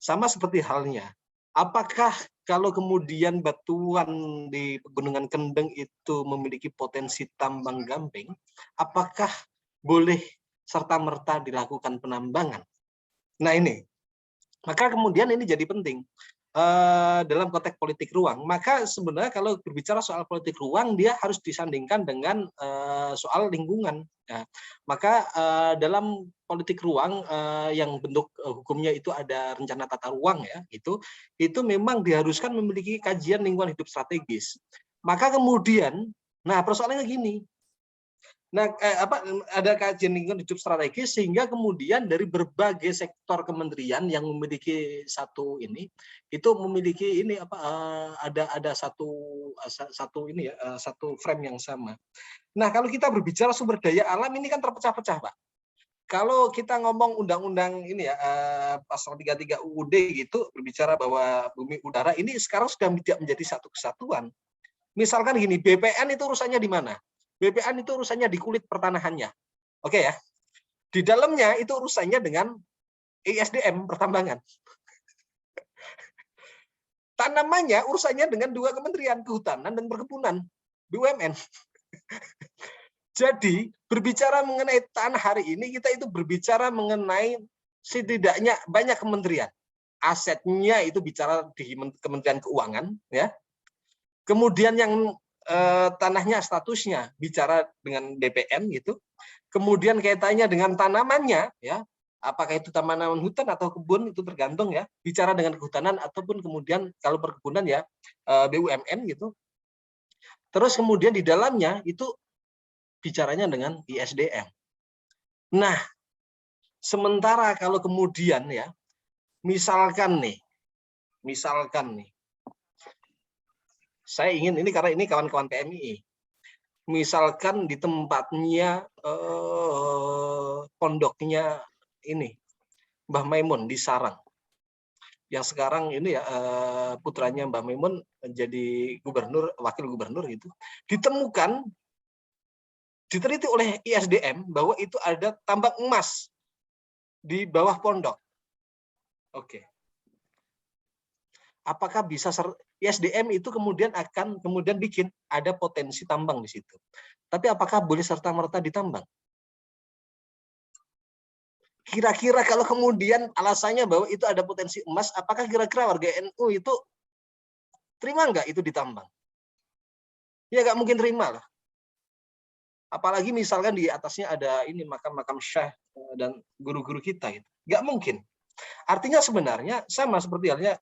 Sama seperti halnya, apakah kalau kemudian batuan di Pegunungan Kendeng itu memiliki potensi tambang gamping, apakah boleh serta-merta dilakukan penambangan? Nah ini, maka kemudian ini jadi penting. Dalam konteks politik ruang, maka sebenarnya kalau berbicara soal politik ruang, dia harus disandingkan dengan soal lingkungan. Ya. Maka dalam politik ruang yang bentuk hukumnya itu ada rencana tata ruang ya, itu memang diharuskan memiliki kajian lingkungan hidup strategis. Maka kemudian, nah persoalannya gini. Nah, ada kajian lingkungan hidup strategis sehingga kemudian dari berbagai sektor kementerian yang memiliki satu ini, itu memiliki ini ada satu frame yang sama. Nah, kalau kita berbicara sumber daya alam ini kan terpecah-pecah, Pak. Kalau kita ngomong undang-undang ini ya pasal 33 UUD gitu berbicara bahwa bumi udara ini sekarang sudah tidak menjadi satu kesatuan. Misalkan gini, BPN itu urusannya di mana? BPN itu urusannya di kulit pertanahannya. Oke ya. Di dalamnya itu urusannya dengan ISDM pertambangan. Tanamannya urusannya dengan dua kementerian, Kehutanan dan Perkebunan, BUMN. Jadi berbicara mengenai tanah hari ini kita itu berbicara mengenai setidaknya banyak kementerian. Asetnya itu bicara di Kementerian Keuangan ya. Kemudian yang tanahnya statusnya bicara dengan BPN gitu. Kemudian kaitannya dengan tanamannya ya, apakah itu tanaman hutan atau kebun itu tergantung ya, bicara dengan kehutanan ataupun kemudian kalau perkebunan ya BUMN gitu. Terus kemudian di dalamnya itu bicaranya dengan ISDM. Nah, sementara kalau kemudian ya misalkan nih saya ingin ini karena ini kawan-kawan PMI. Misalkan di tempatnya pondoknya ini Mbah Maimun di Sarang. Yang sekarang ini ya putranya Mbah Maimun menjadi gubernur, wakil gubernur gitu. Diteliti oleh ISDM bahwa itu ada tambang emas di bawah pondok. Oke. Apakah bisa ISDM itu kemudian akan bikin ada potensi tambang di situ. Tapi apakah boleh serta-merta ditambang? Kira-kira kalau kemudian alasannya bahwa itu ada potensi emas, apakah kira-kira warga NU itu terima nggak itu ditambang? Ya nggak mungkin terima lah. Apalagi misalkan di atasnya ada ini makam-makam syekh dan guru-guru kita gitu. Nggak mungkin. Artinya sebenarnya sama seperti halnya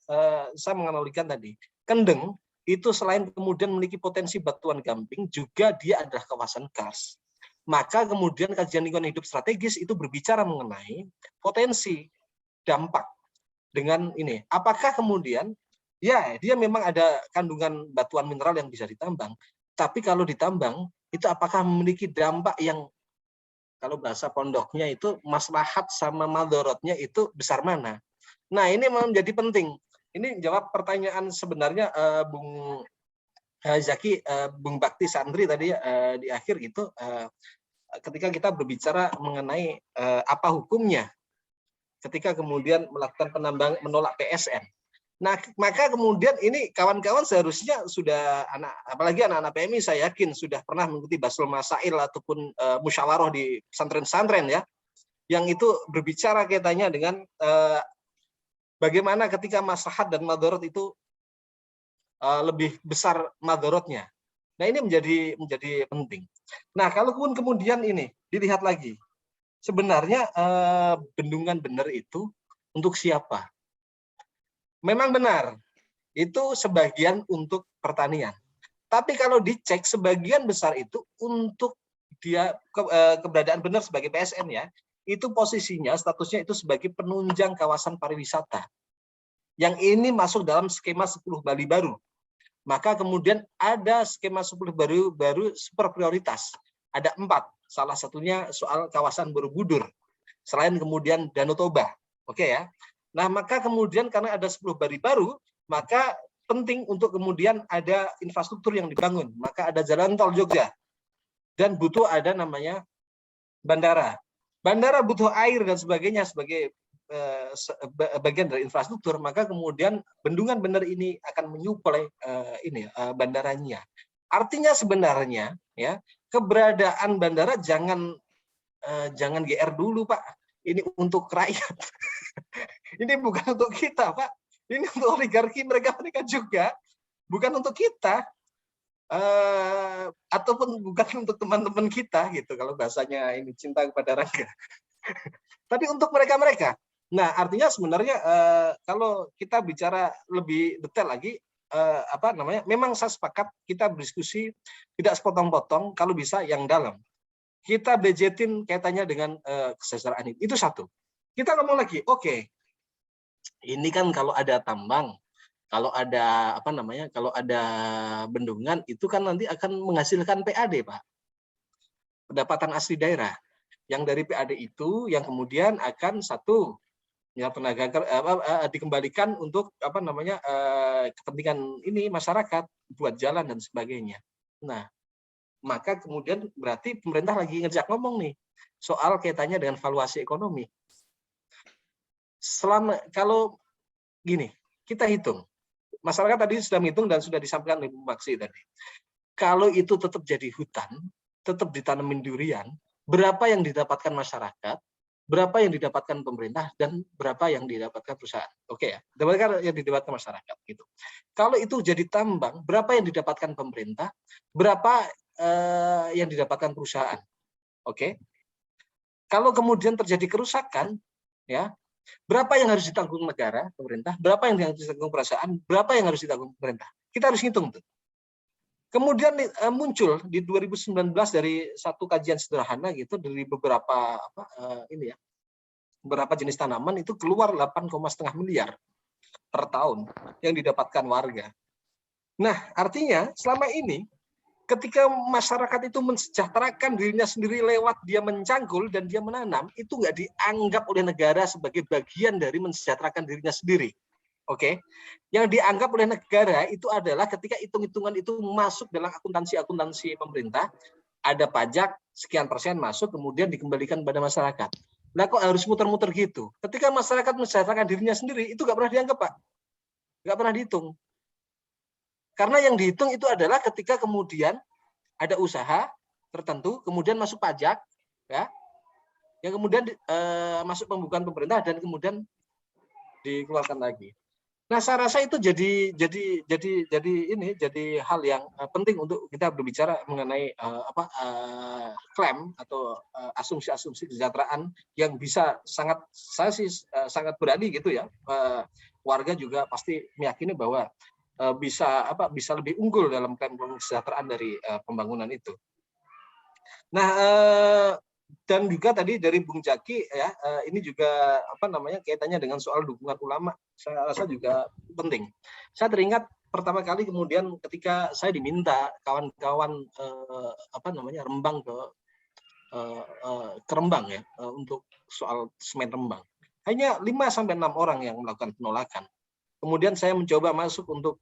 saya menganalogikan tadi. Kendeng itu selain kemudian memiliki potensi batuan gamping, juga dia adalah kawasan kars. Maka kemudian kajian lingkungan hidup strategis itu berbicara mengenai potensi dampak dengan ini. Apakah kemudian ya dia memang ada kandungan batuan mineral yang bisa ditambang, tapi kalau ditambang itu apakah memiliki dampak yang kalau bahasa pondoknya itu maslahat sama madorotnya itu besar mana? Nah ini memang menjadi penting. Ini jawab pertanyaan sebenarnya Bung Zaki, Bung Bakti Sandri tadi di akhir gitu. Ketika kita berbicara mengenai apa hukumnya, ketika kemudian melakukan penambang menolak PSN. Nah, maka kemudian ini kawan-kawan seharusnya sudah apalagi anak-anak PMI saya yakin sudah pernah mengikuti Basul Masail ataupun musyawarah di pesantren-pesantren ya, yang itu berbicara kaitannya dengan bagaimana ketika maslahat dan madorot itu lebih besar madorotnya. Nah, ini menjadi penting. Nah, kalau kemudian ini dilihat lagi, sebenarnya bendungan bener itu untuk siapa? Memang benar, itu sebagian untuk pertanian. Tapi kalau dicek, sebagian besar itu untuk dia keberadaan benar sebagai PSN ya, itu posisinya, statusnya itu sebagai penunjang kawasan pariwisata. yang ini masuk dalam skema 10 Bali baru. Maka kemudian ada skema 10 baru super prioritas. Ada 4. Salah satunya soal kawasan Borobudur. Selain kemudian Danau Toba. Oke ya. Nah, maka kemudian karena ada 10 Bali baru, maka penting untuk kemudian ada infrastruktur yang dibangun. Maka ada jalan tol Jogja. Dan butuh ada namanya bandara. Bandara butuh air dan sebagainya sebagai bagian dari infrastruktur, maka kemudian bendungan bener ini akan menyuplai bandaranya. Artinya sebenarnya ya, keberadaan bandara jangan GR dulu, Pak. Ini untuk rakyat. Ini bukan untuk kita, Pak. Ini untuk oligarki mereka juga, bukan untuk kita. Ataupun bukan untuk teman-teman kita gitu, kalau bahasanya ini cinta kepada raga. Tapi untuk mereka-mereka. Nah, artinya sebenarnya kalau kita bicara lebih detail lagi, memang saya sepakat kita berdiskusi tidak sepotong-potong, kalau bisa yang dalam. Kita budgetin kaitannya dengan kesejahteraan itu satu. Kita ngomong lagi, oke, ini kan kalau ada tambang, kalau ada kalau ada bendungan itu kan nanti akan menghasilkan PAD, Pak. Pendapatan asli daerah. Yang dari PAD itu yang kemudian akan satu ya tenaga dikembalikan untuk kepentingan ini masyarakat buat jalan dan sebagainya. Nah, maka kemudian berarti pemerintah lagi ngejak ngomong nih soal kaitannya dengan valuasi ekonomi. Kalau gini, kita hitung. Masyarakat tadi sudah menghitung dan sudah disampaikan oleh Bu Maksi tadi. Kalau itu tetap jadi hutan, tetap ditanemin durian, berapa yang didapatkan masyarakat, berapa yang didapatkan pemerintah, dan berapa yang didapatkan perusahaan. Oke ya, berapa yang didapatkan masyarakat gitu. Kalau itu jadi tambang, berapa yang didapatkan pemerintah, berapa yang didapatkan perusahaan. Oke. Kalau kemudian terjadi kerusakan, ya, berapa yang harus ditanggung negara, pemerintah, berapa yang harus ditanggung perusahaan, berapa yang harus ditanggung pemerintah. Kita harus hitung tuh. Kemudian muncul di 2019 dari satu kajian sederhana gitu dari beberapa beberapa jenis tanaman itu keluar 8,5 miliar per tahun yang didapatkan warga. Nah, artinya selama ini ketika masyarakat itu mensejahterakan dirinya sendiri lewat dia mencangkul dan dia menanam, itu nggak dianggap oleh negara sebagai bagian dari mensejahterakan dirinya sendiri. Oke, yang dianggap oleh negara itu adalah ketika hitung-hitungan itu masuk dalam akuntansi pemerintah, ada pajak sekian persen masuk, kemudian dikembalikan pada masyarakat. Nah, kok harus muter-muter gitu? Ketika masyarakat mensejahterakan dirinya sendiri, itu nggak pernah dianggap, Pak. Nggak pernah dihitung. Karena yang dihitung itu adalah ketika kemudian ada usaha tertentu, kemudian masuk pajak, ya, yang kemudian masuk pembukuan pemerintah dan kemudian dikeluarkan lagi. Nah, saya rasa itu jadi hal yang penting untuk kita berbicara mengenai klaim atau asumsi-asumsi kesejahteraan yang bisa saya sangat berani gitu ya. Warga juga pasti meyakini bahwa bisa lebih unggul dalam klaim kesejahteraan dari pembangunan itu. Nah, dan juga tadi dari Bung Jaki ya, ini juga kaitannya dengan soal dukungan ulama, saya rasa juga penting. Saya teringat pertama kali kemudian ketika saya diminta kawan-kawan Rembang ke Rembang ya, untuk soal semen Rembang. Hanya 5-6 orang yang melakukan penolakan. Kemudian saya mencoba masuk untuk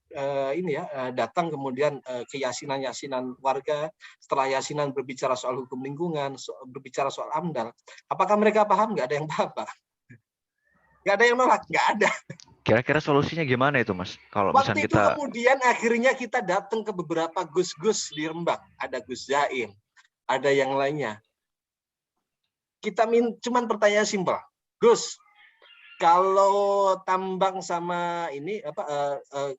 datang kemudian ke yasinan warga. Setelah yasinan berbicara soal hukum lingkungan, berbicara soal AMDAL. Apakah mereka paham? Nggak ada yang paham, Pak. Nggak ada yang nolak, nggak ada. Kira-kira solusinya gimana itu, Mas? Kalau waktu misalnya itu kemudian akhirnya kita datang ke beberapa gus-gus di Rembang. Ada Gus Zaim, ada yang lainnya. Kita cuman pertanyaan simpel. Gus, kalau tambang sama ini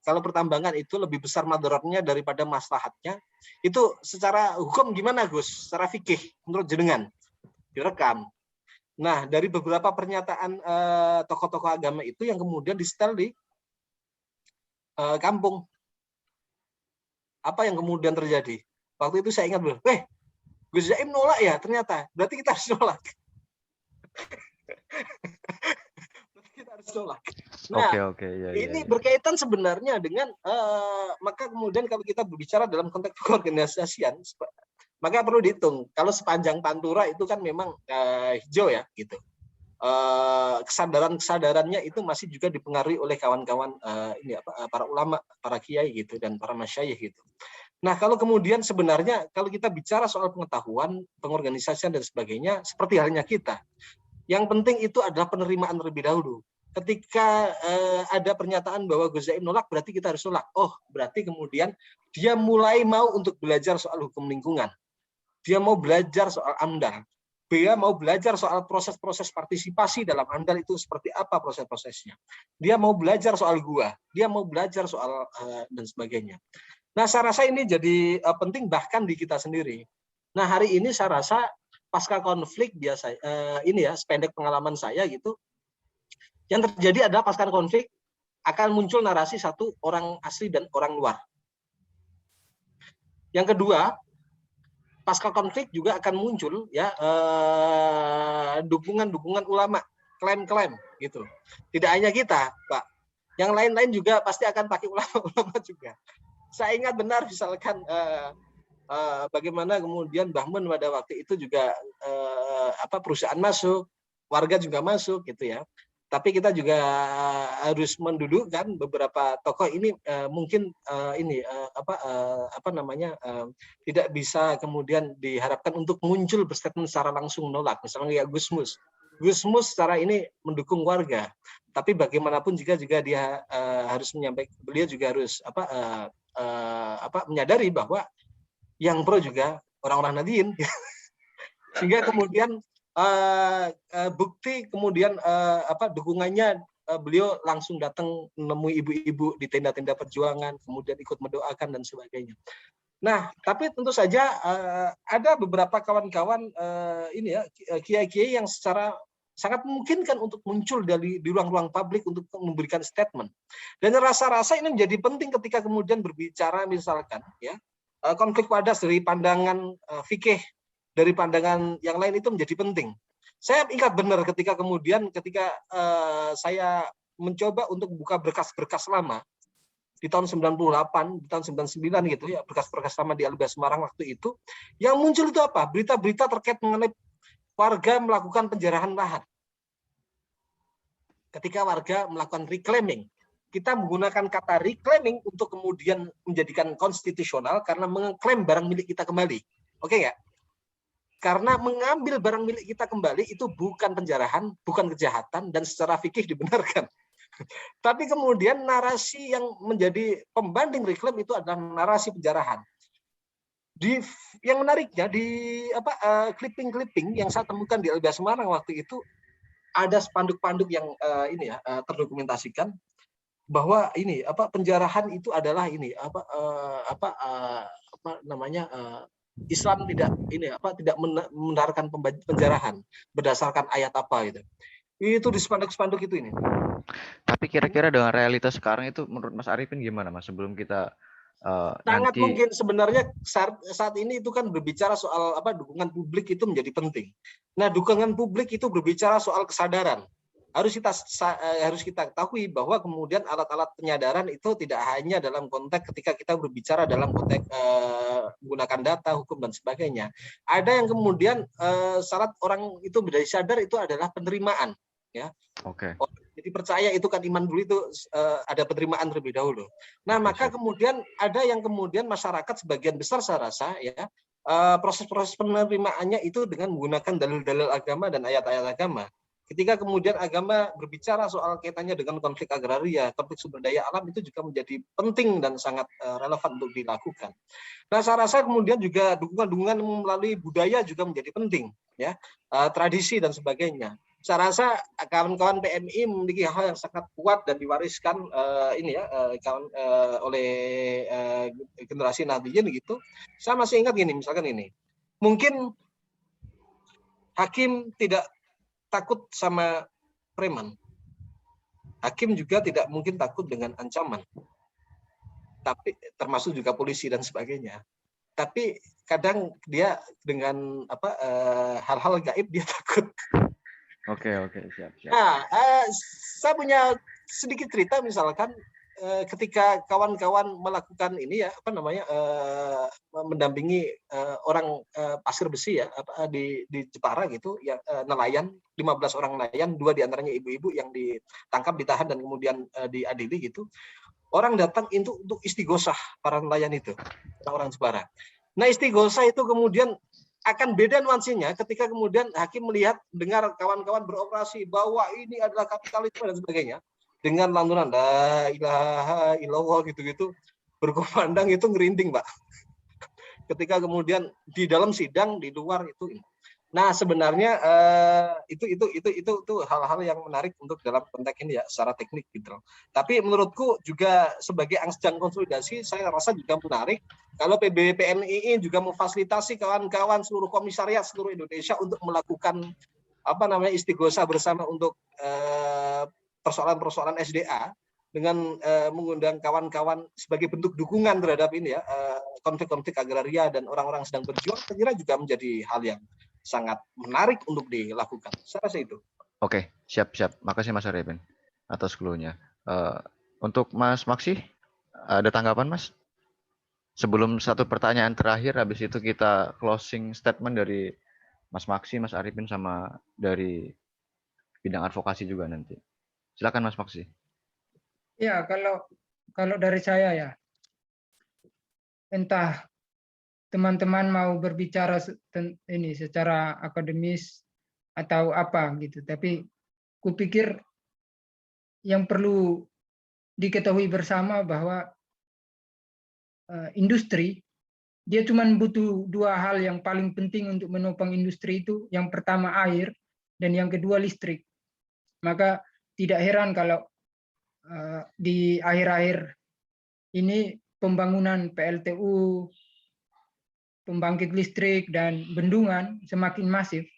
kalau pertambangan itu lebih besar madaratnya daripada maslahatnya, itu secara hukum gimana, Gus? Secara fikih menurut jenengan? Direkam. Nah, dari beberapa pernyataan tokoh-tokoh agama itu yang kemudian disetel di kampung. Apa yang kemudian terjadi? Waktu itu saya ingat, Gus Zaim nolak ya ternyata. Berarti kita harus nolak. harus nolak. Nah, Oke, ya, ini ya. berkaitan sebenarnya dengan maka kemudian kalau kita berbicara dalam konteks keorganisasian, maka perlu dihitung kalau sepanjang pantura itu kan memang hijau ya gitu. Kesadarannya itu masih juga dipengaruhi oleh kawan-kawan para ulama, para kiai gitu dan para masyayikh gitu. Nah, kalau kemudian sebenarnya kalau kita bicara soal pengetahuan, pengorganisasian dan sebagainya, seperti halnya kita, yang penting itu adalah penerimaan terlebih dahulu. Ketika ada pernyataan bahwa Gus Zaim nolak, berarti kita harus nolak. Oh, berarti kemudian dia mulai mau untuk belajar soal hukum lingkungan. Dia mau belajar soal AMDAL. Dia mau belajar soal proses-proses partisipasi dalam AMDAL itu seperti apa proses-prosesnya. Dia mau belajar soal gua. Dia mau belajar soal dan sebagainya. Nah, saya rasa ini jadi penting bahkan di kita sendiri. Nah, hari ini saya rasa pasca konflik biasa sependek pengalaman saya gitu, yang terjadi adalah pasca konflik akan muncul narasi satu orang asli dan orang luar. Yang kedua, pasca konflik juga akan muncul ya dukungan ulama, klaim-klaim gitu. Tidak hanya kita, Pak. Yang lain-lain juga pasti akan pakai ulama juga. Saya ingat benar misalkan bagaimana kemudian Mbah Mun pada waktu itu juga perusahaan masuk, warga juga masuk gitu ya. Tapi kita juga harus mendudukkan beberapa tokoh ini mungkin tidak bisa kemudian diharapkan untuk muncul berstatement secara langsung nolak. Misalnya kayak Gus Mus secara ini mendukung warga. Tapi bagaimanapun juga dia harus menyampaikan, beliau juga harus menyadari bahwa yang pro juga orang-orang Nahdliyin. Sehingga kemudian bukti kemudian dukungannya beliau langsung datang menemui ibu-ibu di tenda-tenda perjuangan, kemudian ikut mendoakan dan sebagainya. Nah, tapi tentu saja ada beberapa kawan-kawan kiai-kiai yang secara sangat memungkinkan untuk muncul di ruang-ruang publik untuk memberikan statement. Dan rasa-rasa ini menjadi penting ketika kemudian berbicara misalkan ya konflik wadas dari pandangan fikih, dari pandangan yang lain itu menjadi penting. Saya ingat benar ketika saya mencoba untuk buka berkas-berkas lama di tahun 98, di tahun 99 gitu ya, berkas-berkas lama di LBH Semarang waktu itu, yang muncul itu apa? Berita-berita terkait mengenai warga melakukan penjarahan lahan. Ketika warga melakukan reclaiming, kita menggunakan kata reclaiming untuk kemudian menjadikan konstitusional karena mengklaim barang milik kita kembali. Oke ya? Karena mengambil barang milik kita kembali itu bukan penjarahan, bukan kejahatan, dan secara fikih dibenarkan. Tapi kemudian narasi yang menjadi pembanding reclaim itu adalah narasi penjarahan. Yang menariknya di clipping-clipping yang saya temukan di LBH Semarang waktu itu ada spanduk-spanduk yang terdokumentasikan bahwa penjarahan itu adalah Islam tidak membenarkan penjarahan berdasarkan ayat apa gitu. Itu di spanduk-spanduk itu ini. Tapi kira-kira dengan realitas sekarang itu menurut Mas Arifin gimana, Mas? Sebelum kita sangat nanti mungkin sebenarnya saat ini itu kan berbicara soal dukungan publik itu menjadi penting. Nah, dukungan publik itu berbicara soal kesadaran. Harus kita ketahui bahwa kemudian alat-alat penyadaran itu tidak hanya dalam konteks ketika kita berbicara dalam konteks menggunakan data, hukum dan sebagainya. Ada yang kemudian syarat orang itu menjadi sadar itu adalah penerimaan, ya. Oke. Jadi percaya itu kan iman dulu itu ada penerimaan terlebih dahulu. Nah, maka kemudian ada yang kemudian masyarakat sebagian besar saya rasa ya proses-proses penerimaannya itu dengan menggunakan dalil-dalil agama dan ayat-ayat agama. Ketika kemudian agama berbicara soal kaitannya dengan konflik agraria, konflik sumber daya alam itu juga menjadi penting dan sangat relevan untuk dilakukan. Nah, saya rasa kemudian juga dukungan-dukungan melalui budaya juga menjadi penting, ya, tradisi dan sebagainya. Saya rasa kawan-kawan PMI memiliki hal yang sangat kuat dan diwariskan oleh generasi Nahdliyin gitu. Saya masih ingat gini, misalkan ini, mungkin hakim tidak takut sama preman. Hakim juga tidak mungkin takut dengan ancaman. Tapi termasuk juga polisi dan sebagainya. Tapi kadang dia dengan hal-hal gaib dia takut. Oke, siap. Nah, saya punya sedikit cerita misalkan ketika kawan-kawan melakukan ini ya mendampingi orang pasir besi ya di Jepara gitu ya, nelayan 15 orang nelayan, 2 diantaranya ibu-ibu yang ditangkap, ditahan dan kemudian diadili gitu. Orang datang untuk istighosah para nelayan itu, orang Jepara. Nah, istighosah itu kemudian akan beda nuansinya ketika kemudian hakim melihat, dengar kawan-kawan beroperasi bahwa ini adalah kapitalisme dan sebagainya, dengan lantunan la ilaha illallah gitu-gitu, berkumandang itu ngerinding, Pak. Ketika kemudian di dalam sidang, di luar itu. Nah, sebenarnya itu hal-hal yang menarik untuk dalam konteks ini ya, secara teknik gitu. Tapi menurutku juga sebagai ajang konsolidasi, saya rasa juga menarik kalau PBPMII juga memfasilitasi kawan-kawan seluruh komisariat seluruh Indonesia untuk melakukan istighosah bersama untuk persoalan-persoalan SDA dengan mengundang kawan-kawan sebagai bentuk dukungan terhadap ini ya, konflik-konflik agraria dan orang-orang sedang berjuang, saya kira juga menjadi hal yang sangat menarik untuk dilakukan. Saya rasa itu. Oke, siap. Makasih Mas Arifin atas clue-nya. Untuk Mas Maksi, ada tanggapan Mas? Sebelum satu pertanyaan terakhir, habis itu kita closing statement dari Mas Maksi, Mas Arifin, sama dari bidang advokasi juga nanti. Silakan Mas Maksi. Ya, kalau dari saya ya, entah teman-teman mau berbicara ini secara akademis atau apa gitu, tapi kupikir yang perlu diketahui bersama bahwa industri dia cuma butuh 2 hal yang paling penting untuk menopang industri itu. Yang pertama air dan yang kedua listrik. Maka tidak heran kalau di akhir-akhir ini pembangunan PLTU, pembangkit listrik dan bendungan semakin masif.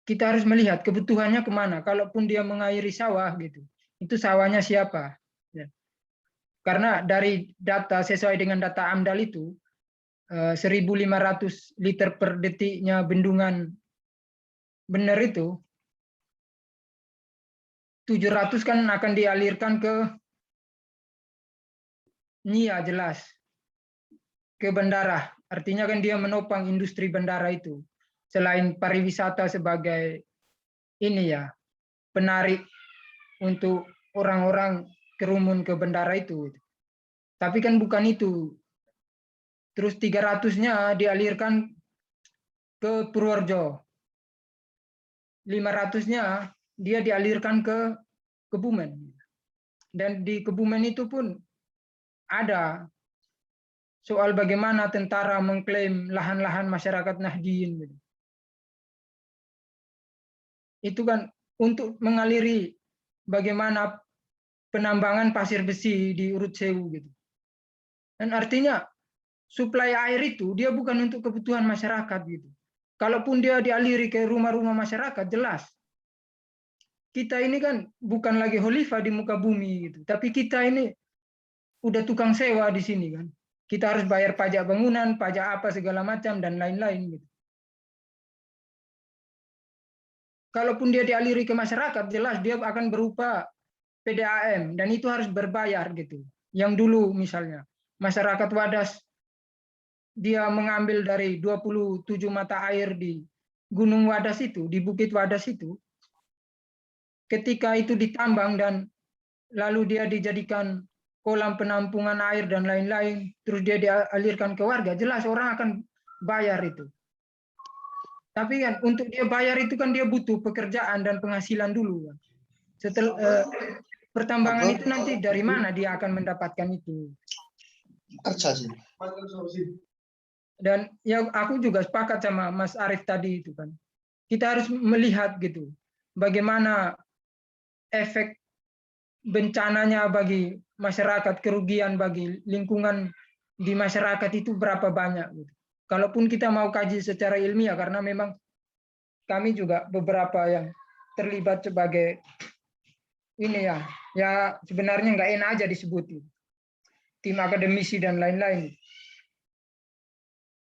Kita harus melihat kebutuhannya kemana. Kalaupun dia mengairi sawah gitu, itu sawahnya siapa? Ya. Karena dari data sesuai dengan data AMDAL itu 1.500 liter per detiknya bendungan benar itu 700 kan akan dialirkan ke NIA jelas, ke bandara. Artinya kan dia menopang industri bandara itu. Selain pariwisata sebagai ini ya, penarik untuk orang-orang kerumun ke bandara itu. Tapi kan bukan itu. Terus 300-nya dialirkan ke Purworejo. 500-nya dia dialirkan ke Kebumen. Dan di Kebumen itu pun ada soal bagaimana tentara mengklaim lahan-lahan masyarakat Nahdien. Itu kan untuk mengaliri bagaimana penambangan pasir besi di Urut Sewu gitu. Dan artinya suplai air itu dia bukan untuk kebutuhan masyarakat gitu. Kalaupun dia dialiri ke rumah-rumah masyarakat, jelas kita ini kan bukan lagi khalifah di muka bumi gitu, tapi kita ini udah tukang sewa di sini kan. Kita harus bayar pajak bangunan, pajak apa segala macam dan lain-lain gitu. Kalaupun dia dialiri ke masyarakat, jelas dia akan berupa PDAM dan itu harus berbayar gitu. Yang dulu misalnya masyarakat Wadas dia mengambil dari 27 mata air di Gunung Wadas itu, di Bukit Wadas itu, ketika itu ditambang dan lalu dia dijadikan kolam penampungan air dan lain-lain, terus dia dialirkan ke warga, jelas orang akan bayar itu. Tapi kan untuk dia bayar itu kan dia butuh pekerjaan dan penghasilan dulu. Setelah pertambangan itu nanti dari mana dia akan mendapatkan itu? Dan ya aku juga sepakat sama Mas Arief tadi itu kan. Kita harus melihat gitu bagaimana efek bencananya bagi masyarakat, kerugian bagi lingkungan di masyarakat itu berapa banyak gitu. Kalaupun kita mau kaji secara ilmiah, karena memang kami juga beberapa yang terlibat sebagai ini ya sebenarnya nggak enak aja disebut tim akademisi dan lain-lain.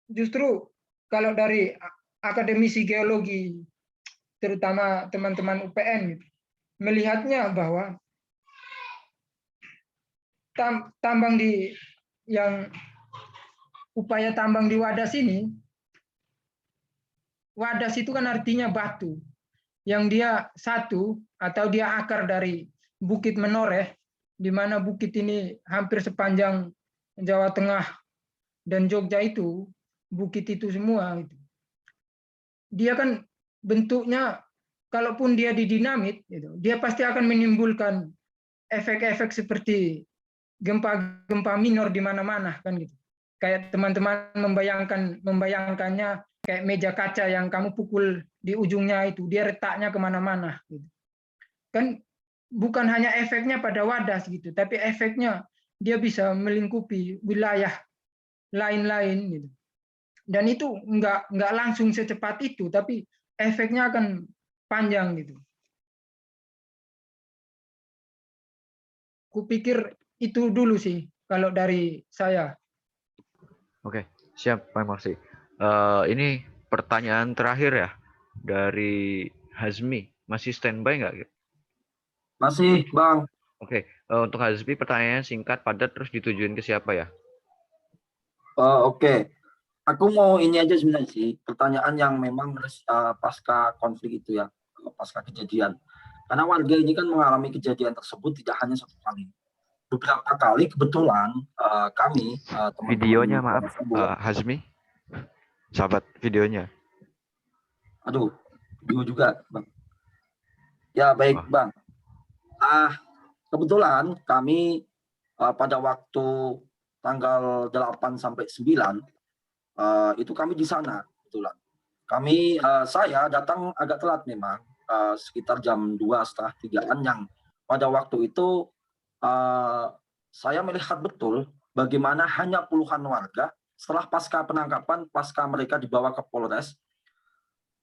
Justru kalau dari akademisi geologi terutama teman-teman UPN gitu, melihatnya bahwa upaya tambang di Wadas ini, Wadas itu kan artinya batu, yang dia satu atau dia akar dari Bukit Menoreh, di mana bukit ini hampir sepanjang Jawa Tengah dan Jogja itu, bukit itu semua. Dia kan bentuknya, kalaupun dia didinamit, dia pasti akan menimbulkan efek-efek seperti gempa-gempa minor di mana-mana kan gitu. Kayak teman-teman membayangkannya kayak meja kaca yang kamu pukul di ujungnya itu, dia retaknya kemana-mana. Gitu. Kan bukan hanya efeknya pada Wadas gitu, tapi efeknya dia bisa melingkupi wilayah lain-lain gitu. Dan itu nggak langsung secepat itu, tapi efeknya akan panjang gitu. Kupikir itu dulu sih kalau dari saya. Oke, siap Pak Maksi. Ini pertanyaan terakhir ya dari Hazmi. Masih standby nggak? Masih, Bang. Oke, untuk Hazmi pertanyaannya singkat, padat, terus ditujuin ke siapa ya? Oke. Aku mau ini aja sebenarnya sih, pertanyaan yang memang pasca konflik itu ya, pasca kejadian. Karena warga ini kan mengalami kejadian tersebut tidak hanya satu kali. Beberapa kali kebetulan kami teman-teman videonya maaf Hazmi, sahabat videonya. Aduh, video juga Bang. Ya baik Bang. Kebetulan kami pada waktu tanggal 8 sampai 9 itu kami di sana kebetulan. Saya datang agak telat memang, sekitar jam 2:30 yang pada waktu itu saya melihat betul bagaimana hanya puluhan warga setelah pasca penangkapan, pasca mereka dibawa ke Polres,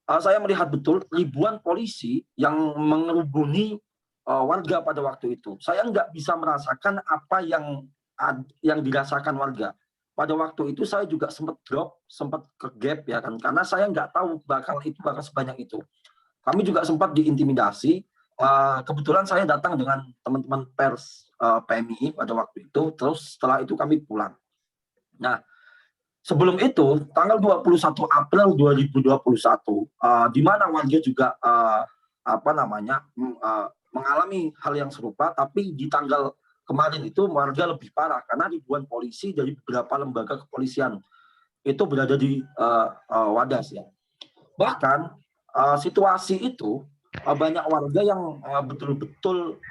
saya melihat betul ribuan polisi yang mengerubuni warga pada waktu itu. Saya nggak bisa merasakan apa yang dirasakan warga. Pada waktu itu saya juga sempat drop, sempat ke gap ya kan, karena saya nggak tahu bakal sebanyak itu. Kami juga sempat diintimidasi. Kebetulan saya datang dengan teman-teman pers PMI pada waktu itu, terus setelah itu kami pulang. Nah, sebelum itu, tanggal 21 April 2021, di mana warga juga mengalami hal yang serupa, tapi di tanggal kemarin itu warga lebih parah karena ribuan polisi dari beberapa lembaga kepolisian itu berada di Wadas ya. Bahkan situasi itu banyak warga yang betul-betul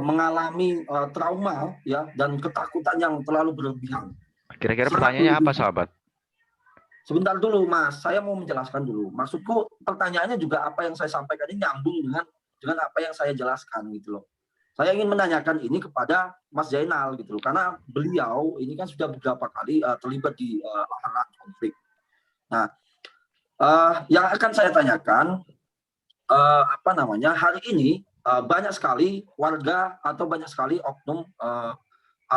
mengalami trauma ya dan ketakutan yang terlalu berlebihan. Kira-kira pertanyaannya apa, sahabat? Sebentar dulu, Mas. Saya mau menjelaskan dulu. Maksudku pertanyaannya juga apa yang saya sampaikan ini nyambung dengan apa yang saya jelaskan gitu loh. Saya ingin menanyakan ini kepada Mas Zainal gitu loh, karena beliau ini kan sudah beberapa kali terlibat di lahan konflik. Nah, yang akan saya tanyakan hari ini banyak sekali warga atau banyak sekali oknum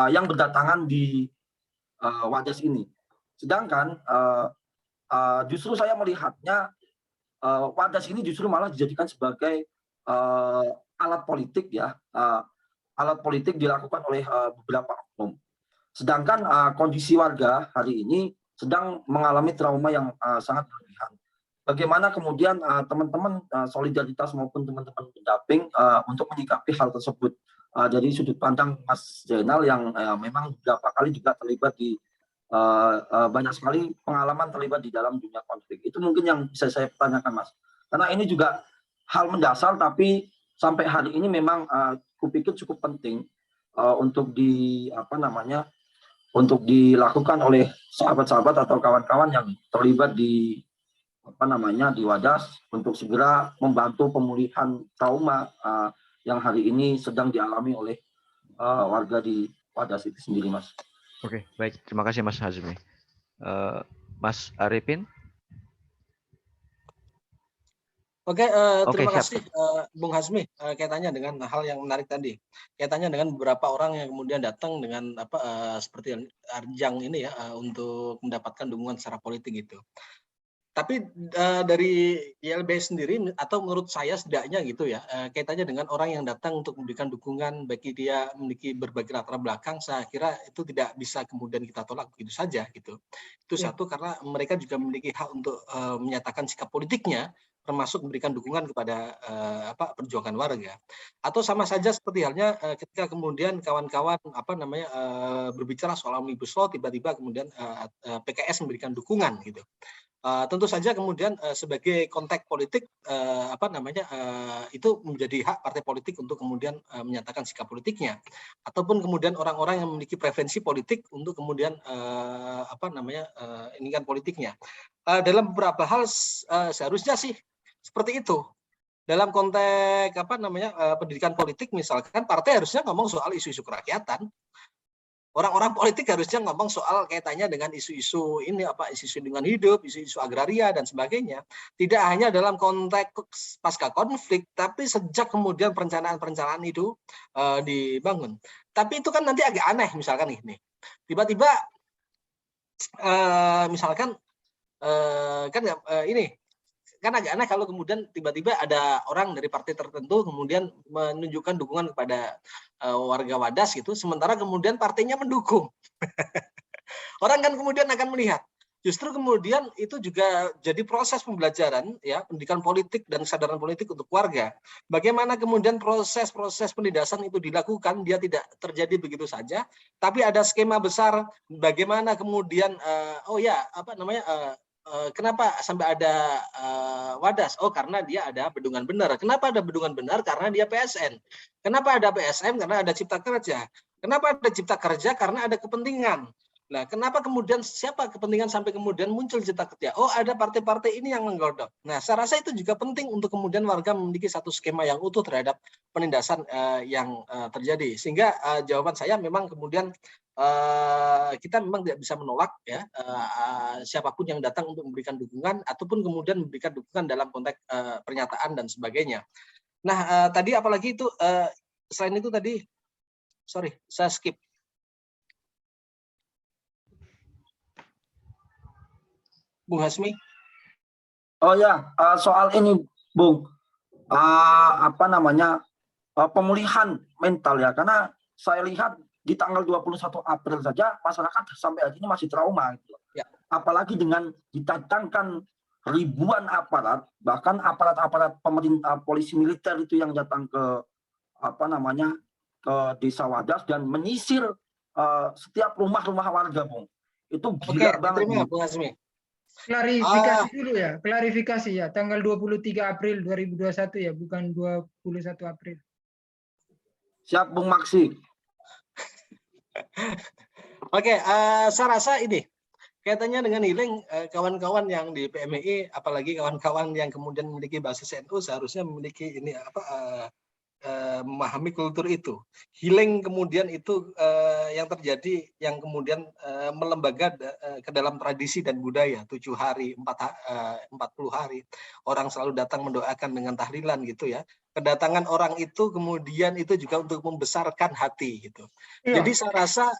yang berdatangan di Wadas ini. Sedangkan justru saya melihatnya Wadas ini justru malah dijadikan sebagai alat politik ya, alat politik dilakukan oleh beberapa oknum. Sedangkan kondisi warga hari ini sedang mengalami trauma yang sangat berlebihan. Bagaimana kemudian teman-teman solidaritas maupun teman-teman pendamping untuk menyikapi hal tersebut dari sudut pandang Mas Zainal yang memang beberapa kali juga terlibat di banyak sekali pengalaman terlibat di dalam dunia konflik. Itu mungkin yang bisa saya tanyakan, Mas. Karena ini juga hal mendasar, tapi sampai hari ini memang kupikir cukup penting untuk untuk dilakukan oleh sahabat-sahabat atau kawan-kawan yang terlibat di di Wadas untuk segera membantu pemulihan trauma yang hari ini sedang dialami oleh warga di Wadas itu sendiri, Mas. Oke, baik. Terima kasih Mas Hazmi. Mas Arifin? Oke, terima kasih Bung Hazmi. Kaitannya dengan hal yang menarik tadi, kaitannya dengan beberapa orang yang kemudian datang dengan seperti Arjang ini ya untuk mendapatkan dukungan secara politik gitu. Tapi dari YLBHI sendiri atau menurut saya setidaknya gitu ya, kaitannya dengan orang yang datang untuk memberikan dukungan bagi dia memiliki berbagai latar belakang, saya kira itu tidak bisa kemudian kita tolak begitu saja gitu. Itu satu, karena mereka juga memiliki hak untuk menyatakan sikap politiknya, termasuk memberikan dukungan kepada perjuangan warga. Atau sama saja seperti halnya ketika kemudian kawan-kawan berbicara soal Omnibus Law, tiba-tiba kemudian PKS memberikan dukungan gitu. Tentu saja kemudian sebagai konteks politik itu menjadi hak partai politik untuk kemudian menyatakan sikap politiknya, ataupun kemudian orang-orang yang memiliki preferensi politik untuk kemudian ini kan politiknya. Dalam beberapa hal seharusnya sih seperti itu. Dalam konteks pendidikan politik misalkan partai harusnya ngomong soal isu-isu kerakyatan. Orang-orang politik harusnya ngomong soal kaitannya dengan isu-isu isu-isu lingkungan hidup, isu-isu agraria dan sebagainya. Tidak hanya dalam konteks pasca konflik, tapi sejak kemudian perencanaan itu dibangun. Tapi itu kan nanti agak aneh misalkan ini. Tiba-tiba misalkan kan agak aneh kalau kemudian tiba-tiba ada orang dari partai tertentu kemudian menunjukkan dukungan kepada warga Wadas gitu, sementara kemudian partainya mendukung. Orang kan kemudian akan melihat, justru kemudian itu juga jadi proses pembelajaran ya, pendidikan politik dan kesadaran politik untuk warga. Bagaimana kemudian proses-proses penindasan itu dilakukan, dia tidak terjadi begitu saja, tapi ada skema besar bagaimana kemudian kenapa sampai ada Wadas? Oh, karena dia ada Bendungan Bener. Kenapa ada Bendungan Bener? Karena dia PSN. Kenapa ada PSM? Karena ada Cipta Kerja. Kenapa ada Cipta Kerja? Karena ada kepentingan. Nah, kenapa kemudian siapa kepentingan sampai kemudian muncul Cipta Kerja? Oh, ada partai-partai ini yang menggodok. Nah, saya rasa itu juga penting untuk kemudian warga memiliki satu skema yang utuh terhadap penindasan yang terjadi. Sehingga jawaban saya memang kemudian kita memang tidak bisa menolak ya siapapun yang datang untuk memberikan dukungan ataupun kemudian memberikan dukungan dalam konteks pernyataan dan sebagainya. Nah, tadi apalagi itu selain itu tadi, sorry, saya skip. Bung Hasmi. Oh ya, soal ini, Bung, pemulihan mental ya, karena saya lihat di tanggal 21 April saja masyarakat sampai hari ini masih trauma gitu. Ya. Apalagi dengan didatangkan ribuan aparat, bahkan aparat-aparat pemerintah, polisi militer itu yang datang ke ke desa Wadas dan menyisir setiap rumah-rumah warga, Bung. Itu gila banget. Terima, Bung Hasmi. Klarifikasi dulu ya, klarifikasi ya, tanggal 23 April 2021 ya, bukan 21 April. Siap, Bung Maksi. Oke, saya rasa ini kaitannya dengan healing, kawan-kawan yang di PMII, apalagi kawan-kawan yang kemudian memiliki basis NU seharusnya memiliki ini memahami kultur itu. Healing kemudian itu yang terjadi yang kemudian melembaga ke dalam tradisi dan budaya 7 hari, 40 hari. Orang selalu datang mendoakan dengan tahlilan gitu ya. Kedatangan orang itu kemudian itu juga untuk membesarkan hati gitu. Ya. Jadi saya rasa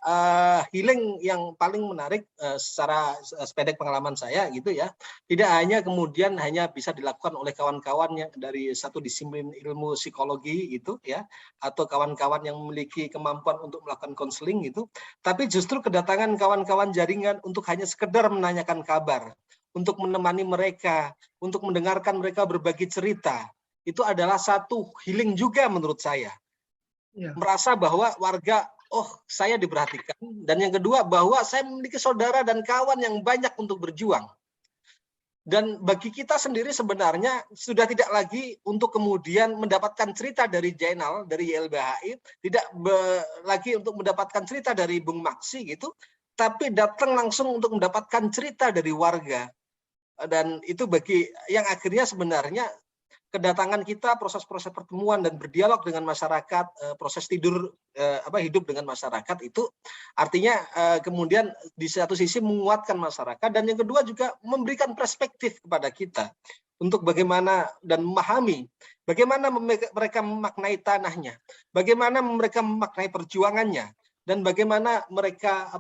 healing yang paling menarik secara sependek pengalaman saya gitu ya, tidak hanya kemudian hanya bisa dilakukan oleh kawan-kawan yang dari satu disiplin ilmu psikologi itu ya, atau kawan-kawan yang memiliki kemampuan untuk melakukan konseling gitu, tapi justru kedatangan kawan-kawan jaringan untuk hanya sekedar menanyakan kabar, untuk menemani mereka, untuk mendengarkan mereka berbagi cerita. Itu adalah satu healing juga menurut saya. Ya. Merasa bahwa warga, oh saya diperhatikan. Dan yang kedua bahwa saya memiliki saudara dan kawan yang banyak untuk berjuang. Dan bagi kita sendiri sebenarnya sudah tidak lagi untuk kemudian mendapatkan cerita dari Jainal, dari YLBHI, tidak lagi untuk mendapatkan cerita dari Bung Maksi gitu, tapi datang langsung untuk mendapatkan cerita dari warga. Dan itu bagi yang akhirnya sebenarnya kedatangan kita, proses-proses pertemuan dan berdialog dengan masyarakat, proses hidup dengan masyarakat itu artinya kemudian di satu sisi menguatkan masyarakat, dan yang kedua juga memberikan perspektif kepada kita untuk bagaimana dan memahami bagaimana mereka memaknai tanahnya, bagaimana mereka memaknai perjuangannya, dan bagaimana mereka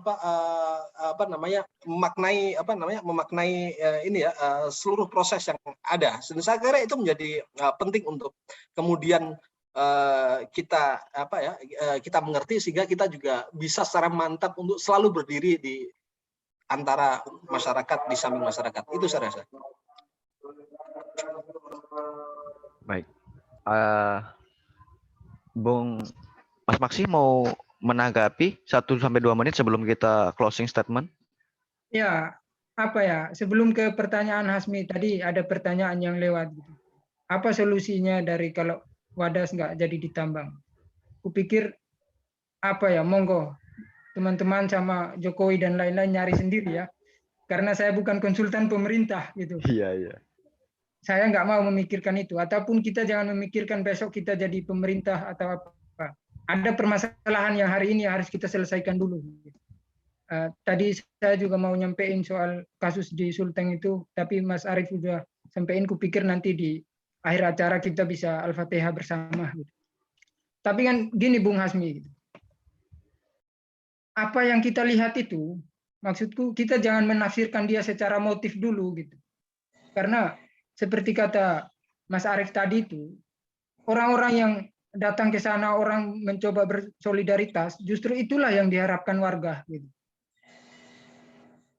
memaknai ini ya seluruh proses yang ada. Dan saya kira itu menjadi penting untuk kemudian kita kita mengerti sehingga kita juga bisa secara mantap untuk selalu berdiri di antara masyarakat, di samping masyarakat. Itu saya rasa. Baik. Bung Mas Maksi mau menanggapi 1-2 menit sebelum kita closing statement? Ya, sebelum ke pertanyaan Hasmi tadi ada pertanyaan yang lewat. Apa solusinya dari kalau Wadas nggak jadi ditambang? Kupikir monggo teman-teman sama Jokowi dan lain-lain nyari sendiri ya. Karena saya bukan konsultan pemerintah gitu. Iya. Saya nggak mau memikirkan itu. Ataupun kita jangan memikirkan besok kita jadi pemerintah atau apa. Ada permasalahan yang hari ini harus kita selesaikan dulu. Tadi saya juga mau nyampein soal kasus di Sulteng itu, tapi Mas Arief sudah sampein, kupikir nanti di akhir acara kita bisa Al-Fatihah bersama. Gitu. Tapi kan gini Bung Hasmi, gitu. Apa yang kita lihat itu, maksudku kita jangan menafsirkan dia secara motif dulu gitu. Karena seperti kata Mas Arief tadi itu, orang-orang yang datang ke sana, orang mencoba bersolidaritas, justru itulah yang diharapkan warga gitu.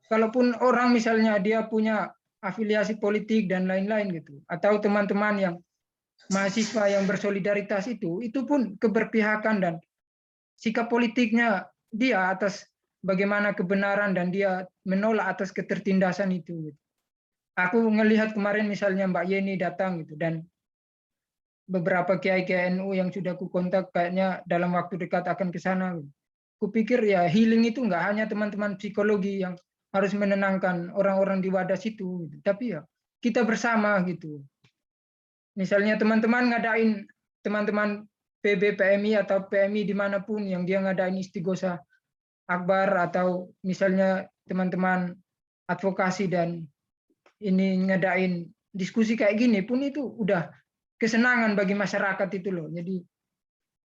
Kalaupun orang misalnya dia punya afiliasi politik dan lain-lain gitu, atau teman-teman yang mahasiswa yang bersolidaritas itu pun keberpihakan dan sikap politiknya dia atas bagaimana kebenaran dan dia menolak atas ketertindasan itu. Aku ngelihat kemarin misalnya Mbak Yeni datang gitu, dan beberapa kiai NU yang sudah ku kontak kayaknya dalam waktu dekat akan ke sana. Kupikir ya healing itu nggak hanya teman-teman psikologi yang harus menenangkan orang-orang di Wadas itu, gitu. Tapi ya kita bersama gitu. Misalnya teman-teman ngadain, teman-teman PB, PMI atau PMI dimanapun yang dia ngadain istighosah akbar, atau misalnya teman-teman advokasi dan ini ngadain diskusi kayak gini pun, itu udah kesenangan bagi masyarakat itu loh. Jadi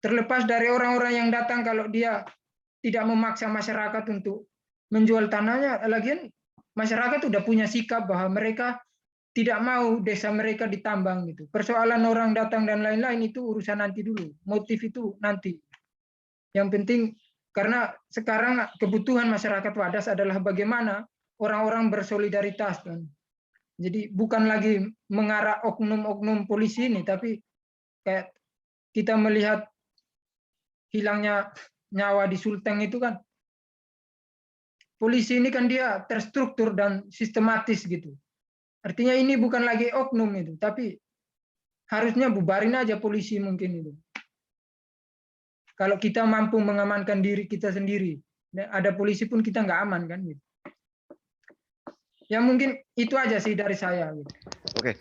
terlepas dari orang-orang yang datang, kalau dia tidak memaksa masyarakat untuk menjual tanahnya, lagian masyarakat udah punya sikap bahwa mereka tidak mau desa mereka ditambang gitu. Persoalan orang datang dan lain-lain itu urusan nanti dulu. Motif itu nanti. Yang penting, karena sekarang kebutuhan masyarakat Wadas adalah bagaimana orang-orang bersolidaritas kan. Jadi bukan lagi mengarah oknum-oknum polisi ini, tapi kayak kita melihat hilangnya nyawa di Sulteng itu kan, polisi ini kan dia terstruktur dan sistematis gitu. Artinya ini bukan lagi oknum itu, tapi harusnya bubarin aja polisi mungkin itu. Kalau kita mampu mengamankan diri kita sendiri, ada polisi pun kita nggak aman kan gitu. Ya mungkin itu aja sih dari saya. Gitu. Oke,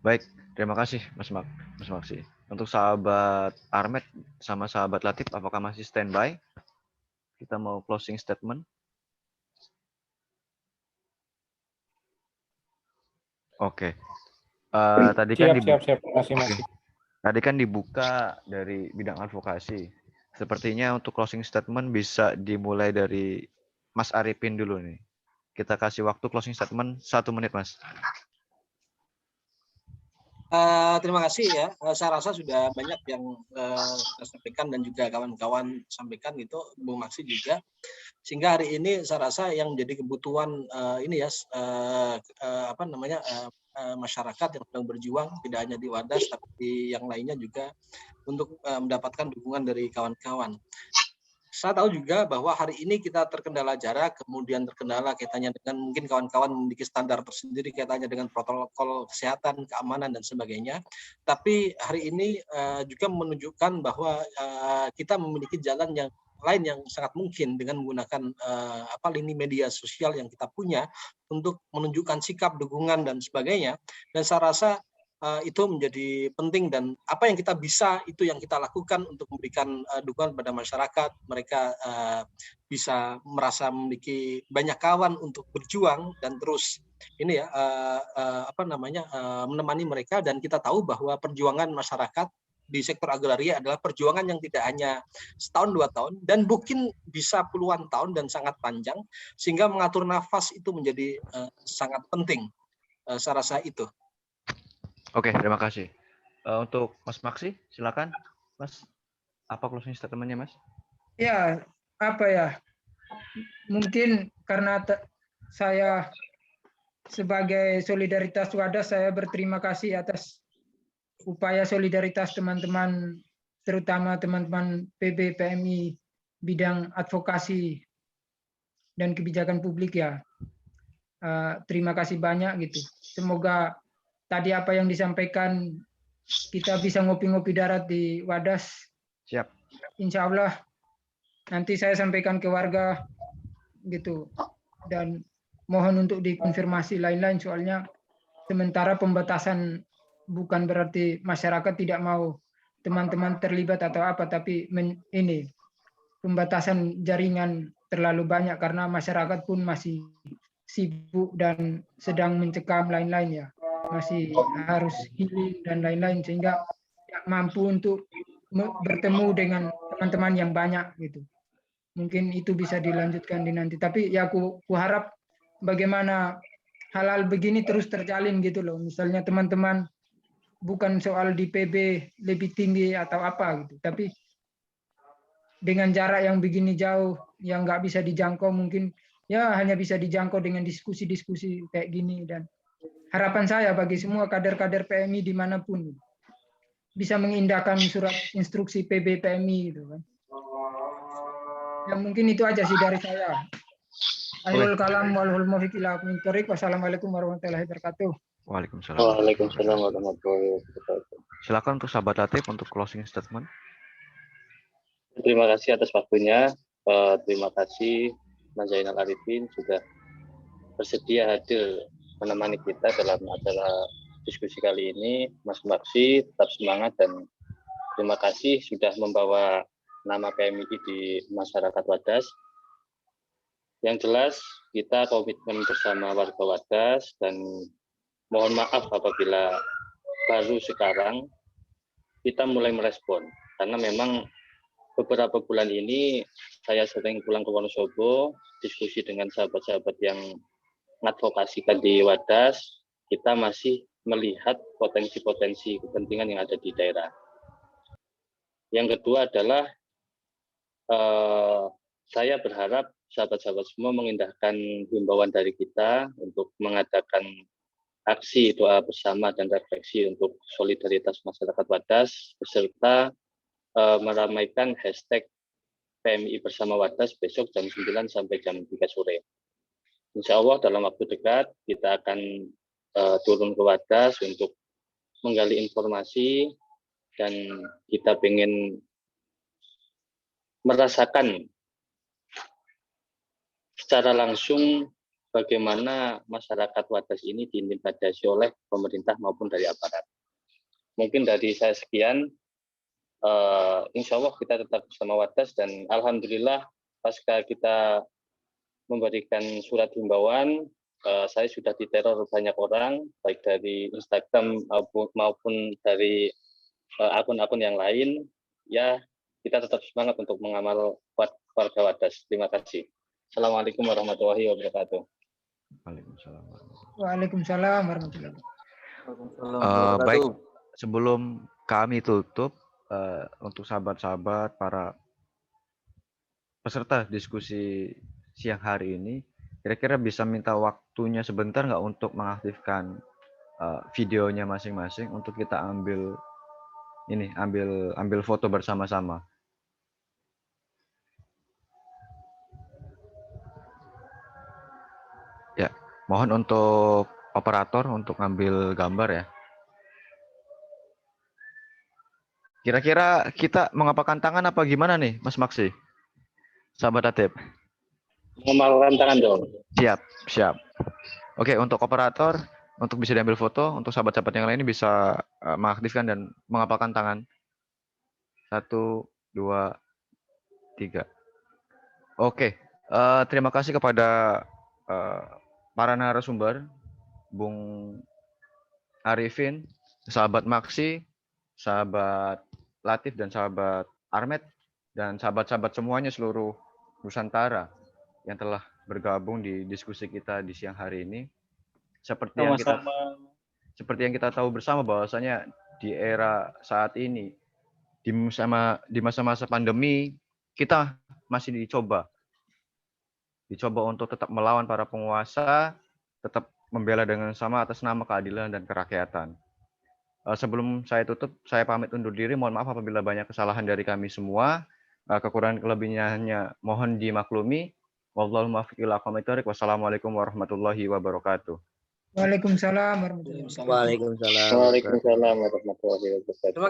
baik. Terima kasih Mas Maksi. Untuk sahabat Armet sama sahabat Latif, apakah masih standby? Kita mau closing statement. Oke. Tadi kan siap. Masih. Tadi kan dibuka dari bidang advokasi. Sepertinya untuk closing statement bisa dimulai dari Mas Arifin dulu nih. Kita kasih waktu closing statement 1 menit, Mas. Terima kasih ya. Saya rasa sudah banyak yang saya sampaikan dan juga kawan-kawan sampaikan gitu, Bung Maksi juga. Sehingga hari ini saya rasa yang menjadi kebutuhan ini ya masyarakat yang sedang berjuang, tidak hanya di Wadas tapi di yang lainnya juga, untuk mendapatkan dukungan dari kawan-kawan. Saya tahu juga bahwa hari ini kita terkendala jarak, kemudian terkendala kaitannya dengan mungkin kawan-kawan memiliki standar tersendiri kaitannya dengan protokol kesehatan, keamanan dan sebagainya. Tapi hari ini juga menunjukkan bahwa kita memiliki jalan yang lain yang sangat mungkin dengan menggunakan lini media sosial yang kita punya untuk menunjukkan sikap, dukungan dan sebagainya. Dan saya rasa itu menjadi penting, dan apa yang kita bisa itu yang kita lakukan untuk memberikan dukungan kepada masyarakat. Mereka bisa merasa memiliki banyak kawan untuk berjuang dan terus ini ya menemani mereka. Dan kita tahu bahwa perjuangan masyarakat di sektor agraria adalah perjuangan yang tidak hanya setahun 2 tahun dan mungkin bisa puluhan tahun dan sangat panjang, sehingga mengatur nafas itu menjadi sangat penting. Saya rasa itu. Oke, terima kasih. Untuk Mas Maksi, silakan, Mas. Apa closing statement-nya, Mas? Ya, apa ya? Mungkin karena saya sebagai solidaritas Wadas, saya berterima kasih atas upaya solidaritas teman-teman, terutama teman-teman PB PMI bidang advokasi dan kebijakan publik ya. Terima kasih banyak gitu. Semoga tadi apa yang disampaikan kita bisa ngopi-ngopi darat di Wadas. Siap. Insya Allah nanti saya sampaikan ke warga gitu, dan mohon untuk dikonfirmasi lain-lain, soalnya sementara pembatasan bukan berarti masyarakat tidak mau teman-teman terlibat atau apa, tapi ini pembatasan jaringan terlalu banyak karena masyarakat pun masih sibuk dan sedang mencekam lain-lain ya, masih harus healing dan lain-lain, sehingga tidak mampu untuk bertemu dengan teman-teman yang banyak gitu. Mungkin itu bisa dilanjutkan di nanti, tapi ya aku harap bagaimana hal-hal begini terus terjalin gitu loh. Misalnya teman-teman bukan soal di PB lebih tinggi atau apa gitu, tapi dengan jarak yang begini jauh yang nggak bisa dijangkau, mungkin ya hanya bisa dijangkau dengan diskusi-diskusi kayak gini. Dan harapan saya bagi semua kader-kader PMI dimanapun bisa mengindahkan surat instruksi PB PMI gitu kan. Ya mungkin itu aja sih dari saya. Akhirul kalam wal muwaffiq ila aqwamit thoriq. Wassalamualaikum warahmatullahi wabarakatuh. Waalaikumsalam. Waalaikumsalam warahmatullahi wabarakatuh. Silakan untuk sahabat Latif untuk closing statement. Terima kasih atas waktunya. Terima kasih Mas Zainal Arifin sudah bersedia hadir menemani kita dalam acara diskusi kali ini. Mas Maksi tetap semangat dan terima kasih sudah membawa nama PMI di masyarakat Wadas. Yang jelas kita komitmen bersama warga Wadas dan mohon maaf apabila baru sekarang kita mulai merespon, karena memang beberapa bulan ini saya sering pulang ke Wonosobo, diskusi dengan sahabat-sahabat yang mengadvokasikan di Wadas, kita masih melihat potensi-potensi kepentingan yang ada di daerah. Yang kedua adalah saya berharap sahabat-sahabat semua mengindahkan himbauan dari kita untuk mengadakan aksi doa bersama dan refleksi untuk solidaritas masyarakat Wadas, beserta meramaikan hashtag PMI bersama Wadas besok jam 9 sampai jam 3 sore. Insya Allah dalam waktu dekat kita akan turun ke Wadas untuk menggali informasi, dan kita ingin merasakan secara langsung bagaimana masyarakat Wadas ini diintimidasi oleh pemerintah maupun dari aparat. Mungkin dari saya sekian. Insya Allah kita tetap bersama Wadas, dan alhamdulillah pasca kita memberikan surat himbauan, saya sudah diteror banyak orang, baik dari Instagram maupun dari akun-akun yang lain. Ya, kita tetap semangat untuk mengamal warga Wadas. Terima kasih. Assalamualaikum warahmatullahi wabarakatuh. Waalaikumsalam warahmatullahi wabarakatuh. Baik, sebelum kami tutup, untuk sahabat-sahabat para peserta diskusi siang hari ini, kira-kira bisa minta waktunya sebentar nggak untuk mengaktifkan videonya masing-masing untuk kita ambil foto bersama-sama. Ya, mohon untuk operator untuk ngambil gambar ya. Kira-kira kita mengapakan tangan apa gimana nih, Mas Maksi? Sahabat Atep. Mengamalkan tangan dong. Siap. Oke, untuk operator, untuk bisa diambil foto, untuk sahabat-sahabat yang lain bisa mengaktifkan dan mengapalkan tangan. 1, 2, 3. Oke, terima kasih kepada para narasumber, Bung Arifin, sahabat Maksi, sahabat Latif dan sahabat Armet dan sahabat-sahabat semuanya seluruh Nusantara yang telah bergabung di diskusi kita di siang hari ini. Seperti yang kita tahu bersama bahwasanya di era saat ini di masa-masa pandemi kita masih dicoba untuk tetap melawan para penguasa, tetap membela dengan sama atas nama keadilan dan kerakyatan. Sebelum saya tutup, saya pamit undur diri. Mohon maaf apabila banyak kesalahan dari kami semua. Kekurangan kelebihannya mohon dimaklumi. Wallahul muwaffiq ila aqwamit thoriq. Wassalamualaikum warahmatullahi wabarakatuh. Waalaikumsalam warahmatullahi wabarakatuh. Waalaikumsalam warahmatullahi wabarakatuh.